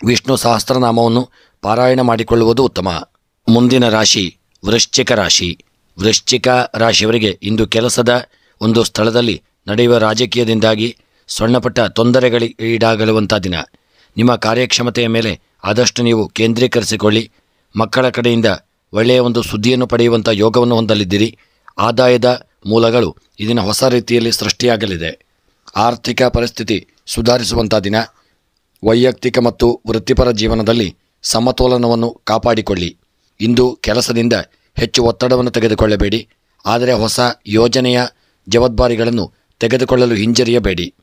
ವಿಷ್ಣು ಸಹಸ್ರನಾಮವನ್ನು ಪಾರಾಯಣ ಮಾಡಿಕೊಳ್ಳುವುದು ಉತ್ತಮ. ಮುಂದಿನ ರಾಶಿ ವೃಶ್ಚಿಕ ರಾಶಿ. ವೃಶ್ಚಿಕ ರಾಶಿಯವರಿಗೆ ಇಂದು ಕೆಲಸದ ಒಂದು ಸ್ಥಳದಲ್ಲಿ ನಡೆಯುವ ರಾಜಕೀಯದಿಂದಾಗಿ ಸಣ್ಣಪುಟ್ಟ ತೊಂದರೆಗಳೀಡಾಗಲುವಂಥ ದಿನ. ನಿಮ್ಮ ಕಾರ್ಯಕ್ಷಮತೆಯ ಮೇಲೆ ಆದಷ್ಟು ನೀವು ಕೇಂದ್ರೀಕರಿಸಿಕೊಳ್ಳಿ. ಮಕ್ಕಳ ಕಡೆಯಿಂದ ಒಳ್ಳೆಯ ಒಂದು ಸುದ್ದಿಯನ್ನು ಪಡೆಯುವಂಥ ಯೋಗವನ್ನು ಹೊಂದಲಿದ್ದೀರಿ. ಆದಾಯದ ಮೂಲಗಳು ಇದನ್ನು ಹೊಸ ರೀತಿಯಲ್ಲಿ ಸೃಷ್ಟಿಯಾಗಲಿದೆ. ಆರ್ಥಿಕ ಪರಿಸ್ಥಿತಿ ಸುಧಾರಿಸುವಂಥ ದಿನ. ವೈಯಕ್ತಿಕ ಮತ್ತು ವೃತ್ತಿಪರ ಜೀವನದಲ್ಲಿ ಸಮತೋಲನವನ್ನು ಕಾಪಾಡಿಕೊಳ್ಳಿ. ಇಂದು ಕೆಲಸದಿಂದ ಹೆಚ್ಚು ಒತ್ತಡವನ್ನು ತೆಗೆದುಕೊಳ್ಳಬೇಡಿ. ಆದರೆ ಹೊಸ ಯೋಜನೆಯ ಜವಾಬ್ದಾರಿಗಳನ್ನು ತೆಗೆದುಕೊಳ್ಳಲು ಹಿಂಜರಿಯಬೇಡಿ.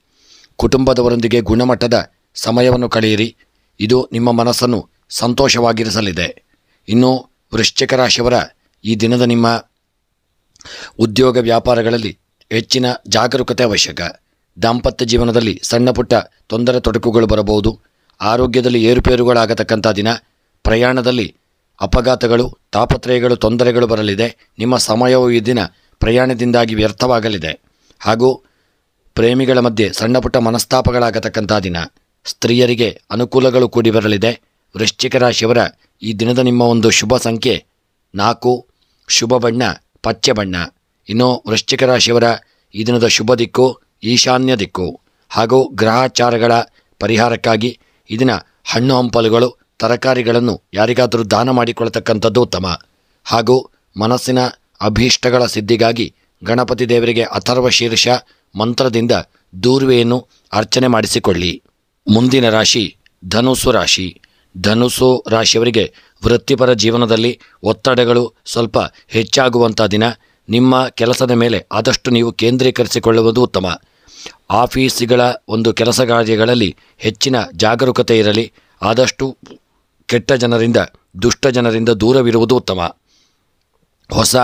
ಕುಟುಂಬದವರೊಂದಿಗೆ ಗುಣಮಟ್ಟದ ಸಮಯವನ್ನು ಕಳೆಯಿರಿ. ಇದು ನಿಮ್ಮ ಮನಸ್ಸನ್ನು ಸಂತೋಷವಾಗಿರಿಸಲಿದೆ. ಇನ್ನು ವೃಶ್ಚಿಕ ರಾಶಿಯವರ ಈ ದಿನದ ನಿಮ್ಮ ಉದ್ಯೋಗ ವ್ಯಾಪಾರಗಳಲ್ಲಿ ಹೆಚ್ಚಿನ ಜಾಗರೂಕತೆ ಅವಶ್ಯಕ. ದಾಂಪತ್ಯ ಜೀವನದಲ್ಲಿ ಸಣ್ಣ ಪುಟ್ಟ ತೊಂದರೆ ತೊಡಕುಗಳು ಬರಬಹುದು. ಆರೋಗ್ಯದಲ್ಲಿ ಏರುಪೇರುಗಳಾಗತಕ್ಕಂಥ ದಿನ. ಪ್ರಯಾಣದಲ್ಲಿ ಅಪಘಾತಗಳು, ತಾಪತ್ರಯಗಳು, ತೊಂದರೆಗಳು ಬರಲಿದೆ. ನಿಮ್ಮ ಸಮಯವು ಈ ದಿನ ಪ್ರಯಾಣದಿಂದಾಗಿ ವ್ಯರ್ಥವಾಗಲಿದೆ. ಹಾಗೂ ಪ್ರೇಮಿಗಳ ಮಧ್ಯೆ ಸಣ್ಣ ಪುಟ್ಟ ಮನಸ್ತಾಪಗಳಾಗತಕ್ಕಂಥ ದಿನ. ಸ್ತ್ರೀಯರಿಗೆ ಅನುಕೂಲಗಳು ಕೂಡಿ ಬರಲಿದೆ. ವೃಶ್ಚಿಕ ರಾಶಿಯವರ ಈ ದಿನದ ನಿಮ್ಮ ಒಂದು ಶುಭ ಸಂಖ್ಯೆ 4, ಶುಭ ಬಣ್ಣ ಪಚ್ಚೆ ಬಣ್ಣ. ಇನ್ನು ವೃಶ್ಚಿಕ ರಾಶಿಯವರ ಈ ದಿನದ ಶುಭ ದಿಕ್ಕು ಈಶಾನ್ಯ ದಿಕ್ಕು. ಹಾಗೂ ಗ್ರಹಾಚಾರಗಳ ಪರಿಹಾರಕ್ಕಾಗಿ ಈ ದಿನ ಹಣ್ಣು ಹಂಪಲುಗಳು, ತರಕಾರಿಗಳನ್ನು ಯಾರಿಗಾದರೂ ದಾನ ಮಾಡಿಕೊಳ್ತಕ್ಕಂಥದ್ದು ಉತ್ತಮ. ಹಾಗೂ ಮನಸ್ಸಿನ ಅಭೀಷ್ಟಗಳ ಸಿದ್ಧಿಗಾಗಿ ಗಣಪತಿ ದೇವರಿಗೆ ಅಥರ್ವ ಶೀರ್ಷ ಮಂತ್ರದಿಂದ ದೂರ್ವೆಯನ್ನು ಅರ್ಚನೆ ಮಾಡಿಸಿಕೊಳ್ಳಿ. ಮುಂದಿನ ರಾಶಿ ಧನುಸ್ಸು ರಾಶಿ. ಧನುಸ್ಸು ರಾಶಿಯವರಿಗೆ ವೃತ್ತಿಪರ ಜೀವನದಲ್ಲಿ ಒತ್ತಡಗಳು ಸ್ವಲ್ಪ ಹೆಚ್ಚಾಗುವಂಥ ದಿನ. ನಿಮ್ಮ ಕೆಲಸದ ಮೇಲೆ ಆದಷ್ಟು ನೀವು ಕೇಂದ್ರೀಕರಿಸಿಕೊಳ್ಳುವುದು ಉತ್ತಮ. ಆಫೀಸುಗಳ ಒಂದು ಕೆಲಸ ಕಾರ್ಯಗಳಲ್ಲಿ ಹೆಚ್ಚಿನ ಜಾಗರೂಕತೆ ಇರಲಿ. ಆದಷ್ಟು ಕೆಟ್ಟ ಜನರಿಂದ, ದುಷ್ಟ ಜನರಿಂದ ದೂರವಿರುವುದು ಉತ್ತಮ. ಹೊಸ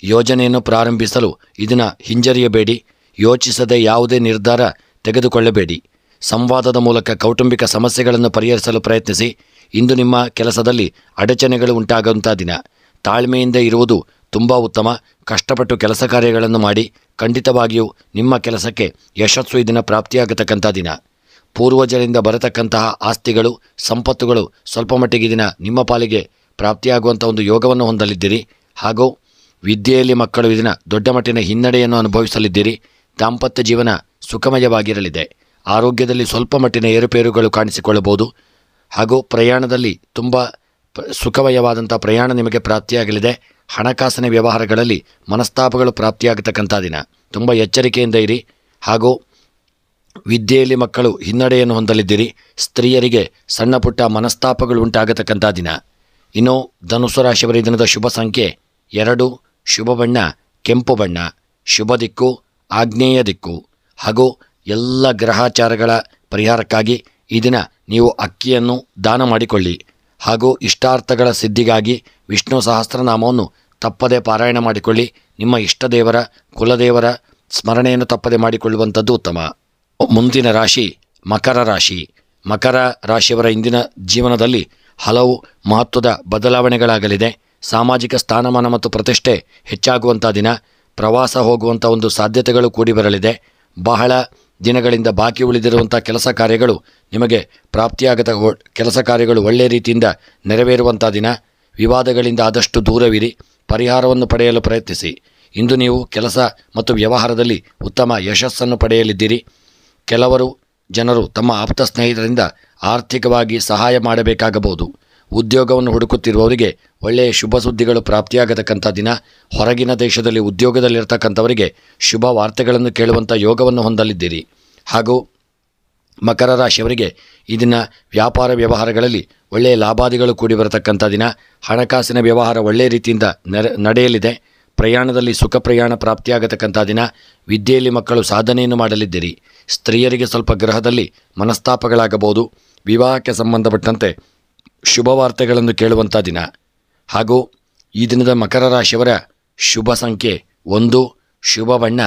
ಯೋಜನೆಯನ್ನು ಪ್ರಾರಂಭಿಸಲು ಇದನ್ನು ಹಿಂಜರಿಯಬೇಡಿ. ಯೋಚಿಸದೆ ಯಾವುದೇ ನಿರ್ಧಾರ ತೆಗೆದುಕೊಳ್ಳಬೇಡಿ. ಸಂವಾದದ ಮೂಲಕ ಕೌಟುಂಬಿಕ ಸಮಸ್ಯೆಗಳನ್ನು ಪರಿಹರಿಸಲು ಪ್ರಯತ್ನಿಸಿ. ಇಂದು ನಿಮ್ಮ ಕೆಲಸದಲ್ಲಿ ಅಡಚಣೆಗಳು ಉಂಟಾಗುವಂಥ ದಿನ. ತಾಳ್ಮೆಯಿಂದ ಇರುವುದು ತುಂಬ ಉತ್ತಮ. ಕಷ್ಟಪಟ್ಟು ಕೆಲಸ ಕಾರ್ಯಗಳನ್ನು ಮಾಡಿ. ಖಂಡಿತವಾಗಿಯೂ ನಿಮ್ಮ ಕೆಲಸಕ್ಕೆ ಯಶಸ್ಸು ಈ ದಿನ ಪ್ರಾಪ್ತಿಯಾಗತಕ್ಕಂಥ ದಿನ. ಪೂರ್ವಜರಿಂದ ಬರತಕ್ಕಂತಹ ಆಸ್ತಿಗಳು, ಸಂಪತ್ತುಗಳು ಸ್ವಲ್ಪ ಮಟ್ಟಿಗೆ ದಿನ ನಿಮ್ಮ ಪಾಲಿಗೆ ಪ್ರಾಪ್ತಿಯಾಗುವಂಥ ಒಂದು ಯೋಗವನ್ನು ಹೊಂದಲಿದ್ದೀರಿ. ಹಾಗೂ ವಿದ್ಯೆಯಲ್ಲಿ ಮಕ್ಕಳು ಇದನ್ನು ದೊಡ್ಡ ಮಟ್ಟಿನ ಹಿನ್ನಡೆಯನ್ನು ಅನುಭವಿಸಲಿದ್ದೀರಿ. ದಾಂಪತ್ಯ ಜೀವನ ಸುಖಮಯವಾಗಿರಲಿದೆ. ಆರೋಗ್ಯದಲ್ಲಿ ಸ್ವಲ್ಪ ಮಟ್ಟಿನ ಏರುಪೇರುಗಳು ಕಾಣಿಸಿಕೊಳ್ಳಬಹುದು. ಹಾಗೂ ಪ್ರಯಾಣದಲ್ಲಿ ತುಂಬ ಸುಖಮಯವಾದಂಥ ಪ್ರಯಾಣ ನಿಮಗೆ ಪ್ರಾಪ್ತಿಯಾಗಲಿದೆ. ಹಣಕಾಸಿನ ವ್ಯವಹಾರಗಳಲ್ಲಿ ಮನಸ್ತಾಪಗಳು ಪ್ರಾಪ್ತಿಯಾಗತಕ್ಕಂಥ ದಿನ. ತುಂಬ ಎಚ್ಚರಿಕೆಯಿಂದ ಇರಿ. ಹಾಗೂ ವಿದ್ಯೆಯಲ್ಲಿ ಮಕ್ಕಳು ಹಿನ್ನಡೆಯನ್ನು ಹೊಂದಲಿದ್ದೀರಿ. ಸ್ತ್ರೀಯರಿಗೆ ಸಣ್ಣ ಪುಟ್ಟ ಮನಸ್ತಾಪಗಳು ಉಂಟಾಗತಕ್ಕಂಥ ದಿನ. ಇನ್ನು ಧನುಸ್ಸು ರಾಶಿಯವರ ದಿನದ ಶುಭ ಸಂಖ್ಯೆ 2, ಶುಭ ಬಣ್ಣ ಕೆಂಪು ಬಣ್ಣ, ಶುಭ ದಿಕ್ಕು ಆಗ್ನೇಯ ದಿಕ್ಕು. ಹಾಗೂ ಎಲ್ಲ ಗ್ರಹಾಚಾರಗಳ ಪರಿಹಾರಕ್ಕಾಗಿ ಈ ದಿನ ನೀವು ಅಕ್ಕಿಯನ್ನು ದಾನ ಮಾಡಿಕೊಳ್ಳಿ. ಹಾಗೂ ಇಷ್ಟಾರ್ಥಗಳ ಸಿದ್ಧಿಗಾಗಿ ವಿಷ್ಣು ಸಹಸ್ರನಾಮವನ್ನು ತಪ್ಪದೆ ಪಾರಾಯಣ ಮಾಡಿಕೊಳ್ಳಿ. ನಿಮ್ಮ ಇಷ್ಟದೇವರ, ಕುಲದೇವರ ಸ್ಮರಣೆಯನ್ನು ತಪ್ಪದೆ ಮಾಡಿಕೊಳ್ಳುವಂಥದ್ದು ಉತ್ತಮ. ಮುಂದಿನ ರಾಶಿ ಮಕರ ರಾಶಿ. ಮಕರ ರಾಶಿಯವರ ಇಂದಿನ ಜೀವನದಲ್ಲಿ ಹಲವು ಮಹತ್ವದ ಬದಲಾವಣೆಗಳಾಗಲಿದೆ. ಸಾಮಾಜಿಕ ಸ್ಥಾನಮಾನ ಮತ್ತು ಪ್ರತಿಷ್ಠೆ ಹೆಚ್ಚಾಗುವಂಥ ದಿನ. ಪ್ರವಾಸ ಹೋಗುವಂಥ ಒಂದು ಸಾಧ್ಯತೆಗಳು ಕೂಡಿ ಬರಲಿದೆ. ಬಹಳ ದಿನಗಳಿಂದ ಬಾಕಿ ಉಳಿದಿರುವಂಥ ಕೆಲಸ ಕಾರ್ಯಗಳು ನಿಮಗೆ ಪ್ರಾಪ್ತಿಯಾಗದ ಕೆಲಸ ಕಾರ್ಯಗಳು ಒಳ್ಳೆಯ ರೀತಿಯಿಂದ ನೆರವೇರುವಂಥ ದಿನ. ವಿವಾದಗಳಿಂದ ಆದಷ್ಟು ದೂರವಿರಿ, ಪರಿಹಾರವನ್ನು ಪಡೆಯಲು ಪ್ರಯತ್ನಿಸಿ. ಇಂದು ನೀವು ಕೆಲಸ ಮತ್ತು ವ್ಯವಹಾರದಲ್ಲಿ ಉತ್ತಮ ಯಶಸ್ಸನ್ನು ಪಡೆಯಲಿದ್ದೀರಿ. ಕೆಲವರು ಜನರು ತಮ್ಮ ಆಪ್ತ ಸ್ನೇಹಿತರಿಂದ ಆರ್ಥಿಕವಾಗಿ ಸಹಾಯ ಮಾಡಬೇಕಾಗಬಹುದು. ಉದ್ಯೋಗವನ್ನು ಹುಡುಕುತ್ತಿರುವವರಿಗೆ ಒಳ್ಳೆಯ ಶುಭ ಸುದ್ದಿಗಳು ಪ್ರಾಪ್ತಿಯಾಗತಕ್ಕಂಥ ದಿನ. ಹೊರಗಿನ ದೇಶದಲ್ಲಿ ಉದ್ಯೋಗದಲ್ಲಿರ್ತಕ್ಕಂಥವರಿಗೆ ಶುಭ ವಾರ್ತೆಗಳನ್ನು ಕೇಳುವಂಥ ಯೋಗವನ್ನು ಹೊಂದಲಿದ್ದೀರಿ. ಹಾಗೂ ಮಕರ ರಾಶಿಯವರಿಗೆ ಈ ದಿನ ವ್ಯಾಪಾರ ವ್ಯವಹಾರಗಳಲ್ಲಿ ಒಳ್ಳೆಯ ಲಾಭಾದಿಗಳು ಕೂಡಿ ಬರತಕ್ಕಂಥ ದಿನ. ಹಣಕಾಸಿನ ವ್ಯವಹಾರ ಒಳ್ಳೆಯ ರೀತಿಯಿಂದ ನಡೆಯಲಿದೆ. ಪ್ರಯಾಣದಲ್ಲಿ ಸುಖ ಪ್ರಯಾಣ ಪ್ರಾಪ್ತಿಯಾಗತಕ್ಕಂಥ ದಿನ. ವಿದ್ಯೆಯಲ್ಲಿ ಮಕ್ಕಳು ಸಾಧನೆಯನ್ನು ಮಾಡಲಿದ್ದೀರಿ. ಸ್ತ್ರೀಯರಿಗೆ ಸ್ವಲ್ಪ ಗ್ರಹದಲ್ಲಿ ಮನಸ್ತಾಪಗಳಾಗಬಹುದು. ವಿವಾಹಕ್ಕೆ ಸಂಬಂಧಪಟ್ಟಂತೆ ಶುಭ ವಾರ್ತೆಗಳನ್ನು ಕೇಳುವಂಥ ದಿನ. ಹಾಗೂ ಈ ದಿನದ ಮಕರ ರಾಶಿಯವರ ಶುಭ ಸಂಖ್ಯೆ 1, ಶುಭ ಬಣ್ಣ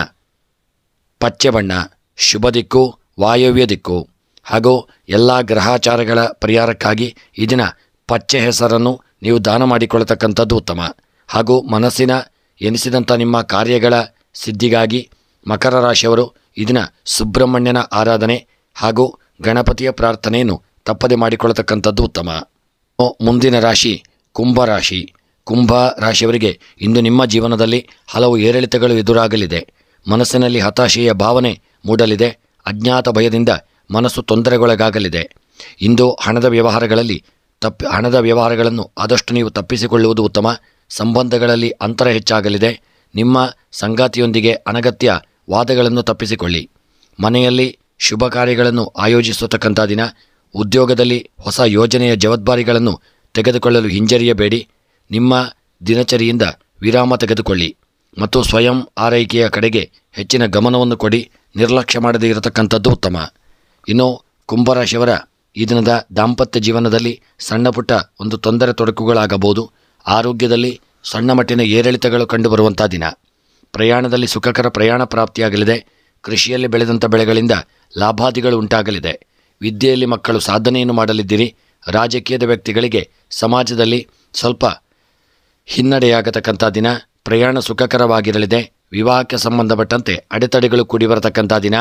ಪಚ್ಚೆ ಬಣ್ಣ, ಶುಭ ದಿಕ್ಕು ವಾಯವ್ಯ ದಿಕ್ಕು. ಹಾಗೂ ಎಲ್ಲ ಗ್ರಹಾಚಾರಗಳ ಪರಿಹಾರಕ್ಕಾಗಿ ಈ ದಿನ ಪಚ್ಚೆ ಹೆಸರನ್ನು ನೀವು ದಾನ ಮಾಡಿಕೊಳ್ಳತಕ್ಕಂಥದ್ದು ಉತ್ತಮ. ಹಾಗೂ ಮನಸ್ಸಿನ ಎನಿಸಿದಂಥ ನಿಮ್ಮ ಕಾರ್ಯಗಳ ಸಿದ್ಧಿಗಾಗಿ ಮಕರ ರಾಶಿಯವರು ಈ ದಿನ ಸುಬ್ರಹ್ಮಣ್ಯನ ಆರಾಧನೆ ಹಾಗೂ ಗಣಪತಿಯ ಪ್ರಾರ್ಥನೆಯನ್ನು ತಪ್ಪದೆ ಮಾಡಿಕೊಳ್ಳತಕ್ಕಂಥದ್ದು ಉತ್ತಮ. ಮುಂದಿನ ರಾಶಿ ಕುಂಭರಾಶಿ. ಕುಂಭ ರಾಶಿಯವರಿಗೆ ಇಂದು ನಿಮ್ಮ ಜೀವನದಲ್ಲಿ ಹಲವು ಏರಿಳಿತಗಳು ಎದುರಾಗಲಿದೆ. ಮನಸ್ಸಿನಲ್ಲಿ ಹತಾಶೆಯ ಭಾವನೆ ಮೂಡಲಿದೆ. ಅಜ್ಞಾತ ಭಯದಿಂದ ಮನಸ್ಸು ತೊಂದರೆಗೊಳಗಾಗಲಿದೆ. ಇಂದು ಹಣದ ವ್ಯವಹಾರಗಳನ್ನು ಆದಷ್ಟು ನೀವು ತಪ್ಪಿಸಿಕೊಳ್ಳುವುದು ಉತ್ತಮ. ಸಂಬಂಧಗಳಲ್ಲಿ ಅಂತರ ಹೆಚ್ಚಾಗಲಿದೆ. ನಿಮ್ಮ ಸಂಗಾತಿಯೊಂದಿಗೆ ಅನಗತ್ಯ ವಾದಗಳನ್ನು ತಪ್ಪಿಸಿಕೊಳ್ಳಿ. ಮನೆಯಲ್ಲಿ ಶುಭ ಕಾರ್ಯಗಳನ್ನು ಆಯೋಜಿಸತಕ್ಕಂಥ ದಿನ. ಉದ್ಯೋಗದಲ್ಲಿ ಹೊಸ ಯೋಜನೆಯ ಜವಾಬ್ದಾರಿಗಳನ್ನು ತೆಗೆದುಕೊಳ್ಳಲು ಹಿಂಜರಿಯಬೇಡಿ. ನಿಮ್ಮ ದಿನಚರಿಯಿಂದ ವಿರಾಮ ತೆಗೆದುಕೊಳ್ಳಿ ಮತ್ತು ಸ್ವಯಂ ಆರೈಕೆಯ ಕಡೆಗೆ ಹೆಚ್ಚಿನ ಗಮನವನ್ನು ಕೊಡಿ. ನಿರ್ಲಕ್ಷ್ಯ ಮಾಡದೇ ಇರತಕ್ಕಂಥದ್ದು ಉತ್ತಮ. ಇನ್ನು ಕುಂಭರಾಶಿಯವರ ಈ ದಿನದ ದಾಂಪತ್ಯ ಜೀವನದಲ್ಲಿ ಸಣ್ಣ ಪುಟ್ಟ ಒಂದು ತೊಡಕುಗಳಾಗಬಹುದು. ಆರೋಗ್ಯದಲ್ಲಿ ಸಣ್ಣ ಮಟ್ಟಿನ ಏರಿಳಿತಗಳು ಕಂಡುಬರುವಂಥ ದಿನ. ಪ್ರಯಾಣದಲ್ಲಿ ಸುಖಕರ ಪ್ರಯಾಣ ಪ್ರಾಪ್ತಿಯಾಗಲಿದೆ. ಕೃಷಿಯಲ್ಲಿ ಬೆಳೆದಂಥ ಬೆಳೆಗಳಿಂದ ಲಾಭಾದಿಗಳು ಉಂಟಾಗಲಿದೆ. ವಿದ್ಯೆಯಲ್ಲಿ ಮಕ್ಕಳು ಸಾಧನೆಯನ್ನು ಮಾಡಲಿದ್ದೀರಿ. ರಾಜಕೀಯದ ವ್ಯಕ್ತಿಗಳಿಗೆ ಸಮಾಜದಲ್ಲಿ ಸ್ವಲ್ಪ ಹಿನ್ನಡೆಯಾಗತಕ್ಕಂಥ ದಿನ. ಪ್ರಯಾಣ ಸುಖಕರವಾಗಿರಲಿದೆ. ವಿವಾಹಕ್ಕೆ ಸಂಬಂಧಪಟ್ಟಂತೆ ಅಡೆತಡೆಗಳು ಕೂಡಿ ಬರತಕ್ಕಂಥ ದಿನ.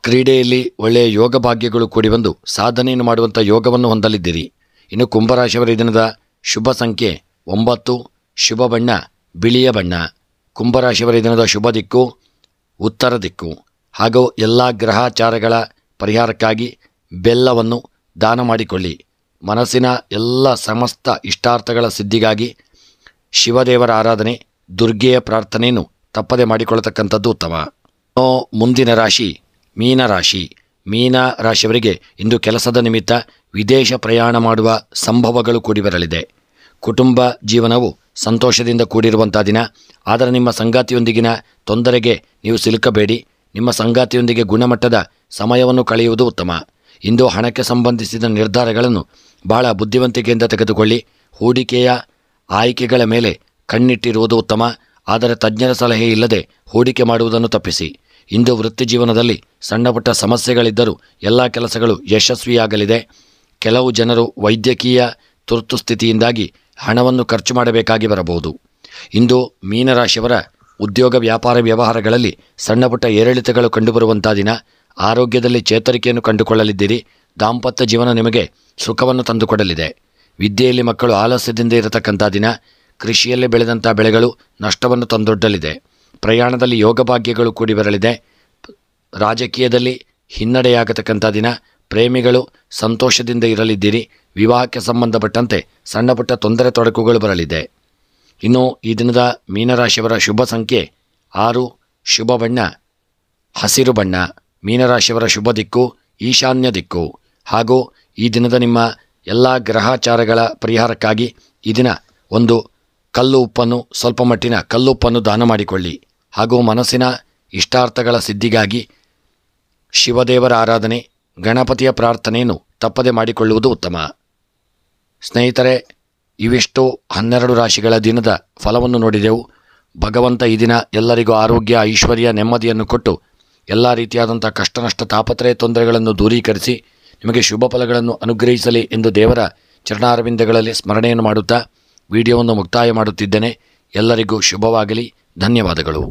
ಕ್ರೀಡೆಯಲ್ಲಿ ಒಳ್ಳೆಯ ಯೋಗ ಭಾಗ್ಯಗಳು ಕೂಡಿ ಬಂದು ಸಾಧನೆಯನ್ನು ಮಾಡುವಂಥ ಯೋಗವನ್ನು ಹೊಂದಲಿದ್ದೀರಿ. ಇನ್ನು ಕುಂಭರಾಶಿಯವರ ಈ ದಿನದ ಶುಭ ಸಂಖ್ಯೆ 9, ಶುಭ ಬಣ್ಣ ಬಿಳಿಯ ಬಣ್ಣ. ಕುಂಭರಾಶಿಯವರ ಈ ದಿನದ ಶುಭ ದಿಕ್ಕು ಉತ್ತರ ದಿಕ್ಕು. ಹಾಗೂ ಎಲ್ಲ ಗ್ರಹಾಚಾರಗಳ ಪರಿಹಾರಕ್ಕಾಗಿ ಬೆಲ್ಲವನ್ನು ದಾನ ಮಾಡಿಕೊಳ್ಳಿ. ಮನಸ್ಸಿನ ಎಲ್ಲ ಸಮಸ್ತ ಇಷ್ಟಾರ್ಥಗಳ ಸಿದ್ಧಿಗಾಗಿ ಶಿವದೇವರ ಆರಾಧನೆ, ದುರ್ಗೆಯ ಪ್ರಾರ್ಥನೆಯನ್ನು ತಪ್ಪದೆ ಮಾಡಿಕೊಳ್ಳತಕ್ಕಂಥದ್ದು ಉತ್ತಮ. ಮುಂದಿನ ರಾಶಿ ಮೀನರಾಶಿ. ಮೀನ ರಾಶಿಯವರಿಗೆ ಇಂದು ಕೆಲಸದ ನಿಮಿತ್ತ ವಿದೇಶ ಪ್ರಯಾಣ ಮಾಡುವ ಸಂಭವಗಳು ಕೂಡಿ ಬರಲಿದೆ. ಕುಟುಂಬ ಜೀವನವು ಸಂತೋಷದಿಂದ ಕೂಡಿರುವಂಥ ದಿನ. ಆದರೆ ನಿಮ್ಮ ಸಂಗಾತಿಯೊಂದಿಗಿನ ತೊಂದರೆಗೆ ನೀವು ಸಿಲುಕಬೇಡಿ. ನಿಮ್ಮ ಸಂಗಾತಿಯೊಂದಿಗೆ ಗುಣಮಟ್ಟದ ಸಮಯವನ್ನು ಕಳೆಯುವುದು ಉತ್ತಮ. ಇಂದು ಹಣಕ್ಕೆ ಸಂಬಂಧಿಸಿದ ನಿರ್ಧಾರಗಳನ್ನು ಬಹಳ ಬುದ್ಧಿವಂತಿಕೆಯಿಂದ ತೆಗೆದುಕೊಳ್ಳಿ. ಹೂಡಿಕೆಯ ಆಯ್ಕೆಗಳ ಮೇಲೆ ಕಣ್ಣಿಟ್ಟಿರುವುದು ಉತ್ತಮ. ಆದರೆ ತಜ್ಞರ ಸಲಹೆ ಇಲ್ಲದೆ ಹೂಡಿಕೆ ಮಾಡುವುದನ್ನು ತಪ್ಪಿಸಿ. ಇಂದು ವೃತ್ತಿ ಜೀವನದಲ್ಲಿ ಸಣ್ಣ ಪುಟ್ಟ ಸಮಸ್ಯೆಗಳಿದ್ದರೂ ಎಲ್ಲ ಕೆಲಸಗಳು ಯಶಸ್ವಿಯಾಗಲಿದೆ. ಕೆಲವು ಜನರು ವೈದ್ಯಕೀಯ ತುರ್ತು ಸ್ಥಿತಿಯಿಂದಾಗಿ ಹಣವನ್ನು ಖರ್ಚು ಮಾಡಬೇಕಾಗಿ ಬರಬಹುದು. ಇಂದು ಮೀನರಾಶಿಯವರ ಉದ್ಯೋಗ ವ್ಯಾಪಾರ ವ್ಯವಹಾರಗಳಲ್ಲಿ ಸಣ್ಣ ಪುಟ್ಟ ಏರಿಳಿತಗಳು ಕಂಡುಬರುವಂಥ ದಿನ. ಆರೋಗ್ಯದಲ್ಲಿ ಚೇತರಿಕೆಯನ್ನು ಕಂಡುಕೊಳ್ಳಲಿದ್ದೀರಿ. ದಾಂಪತ್ಯ ಜೀವನ ನಿಮಗೆ ಸುಖವನ್ನು ತಂದುಕೊಡಲಿದೆ. ವಿದ್ಯೆಯಲ್ಲಿ ಮಕ್ಕಳು ಆಲಸ್ಯದಿಂದ ಇರತಕ್ಕಂಥ ದಿನ. ಕೃಷಿಯಲ್ಲಿ ಬೆಳೆದಂಥ ಬೆಳೆಗಳು ನಷ್ಟವನ್ನು ತಂದೊಡ್ಡಲಿದೆ. ಪ್ರಯಾಣದಲ್ಲಿ ಯೋಗ ಭಾಗ್ಯಗಳು ಕೂಡಿ ಬರಲಿದೆ. ರಾಜಕೀಯದಲ್ಲಿ ಹಿನ್ನಡೆಯಾಗತಕ್ಕಂಥ ದಿನ. ಪ್ರೇಮಿಗಳು ಸಂತೋಷದಿಂದ ಇರಲಿದ್ದೀರಿ. ವಿವಾಹಕ್ಕೆ ಸಂಬಂಧಪಟ್ಟಂತೆ ಸಣ್ಣ ಪುಟ್ಟ ತೊಡಕುಗಳು ಬರಲಿದೆ. ಇನ್ನು ಈ ದಿನದ ಮೀನರಾಶಿಯವರ ಶುಭ ಸಂಖ್ಯೆ 6, ಶುಭ ಬಣ್ಣ ಹಸಿರು ಬಣ್ಣ. ಮೀನರಾಶಿಯವರ ಶುಭ ದಿಕ್ಕು ಈಶಾನ್ಯ ದಿಕ್ಕು. ಹಾಗೂ ಈ ದಿನದ ನಿಮ್ಮ ಎಲ್ಲ ಗ್ರಹಾಚಾರಗಳ ಪರಿಹಾರಕ್ಕಾಗಿ ಈ ದಿನ ಒಂದು ಸ್ವಲ್ಪ ಮಟ್ಟಿನ ಕಲ್ಲುಪ್ಪನ್ನು ದಾನ ಮಾಡಿಕೊಳ್ಳಿ. ಹಾಗೂ ಮನಸ್ಸಿನ ಇಷ್ಟಾರ್ಥಗಳ ಸಿದ್ಧಿಗಾಗಿ ಶಿವದೇವರ ಆರಾಧನೆ, ಗಣಪತಿಯ ಪ್ರಾರ್ಥನೆಯನ್ನು ತಪ್ಪದೆ ಮಾಡಿಕೊಳ್ಳುವುದು ಉತ್ತಮ. ಸ್ನೇಹಿತರೆ, ಇವಿಷ್ಟು 12 ರಾಶಿಗಳ ದಿನದ ಫಲವನ್ನು ನೋಡಿದೆವು. ಭಗವಂತ ಈ ದಿನ ಎಲ್ಲರಿಗೂ ಆರೋಗ್ಯ, ಐಶ್ವರ್ಯ, ನೆಮ್ಮದಿಯನ್ನು ಕೊಟ್ಟು ಎಲ್ಲ ರೀತಿಯಾದಂಥ ಕಷ್ಟ ನಷ್ಟ ತಾಪತ್ರಯ ತೊಂದರೆಗಳನ್ನು ದೂರೀಕರಿಸಿ ನಿಮಗೆ ಶುಭ ಫಲಗಳನ್ನು ಅನುಗ್ರಹಿಸಲಿ ಎಂದು ದೇವರ ಚರಣಾರವಿಂದಗಳಲ್ಲಿ ಸ್ಮರಣೆಯನ್ನು ಮಾಡುತ್ತಾ ವಿಡಿಯೋವನ್ನು ಮುಕ್ತಾಯ ಮಾಡುತ್ತಿದ್ದೇನೆ. ಎಲ್ಲರಿಗೂ ಶುಭವಾಗಲಿ. ಧನ್ಯವಾದಗಳು.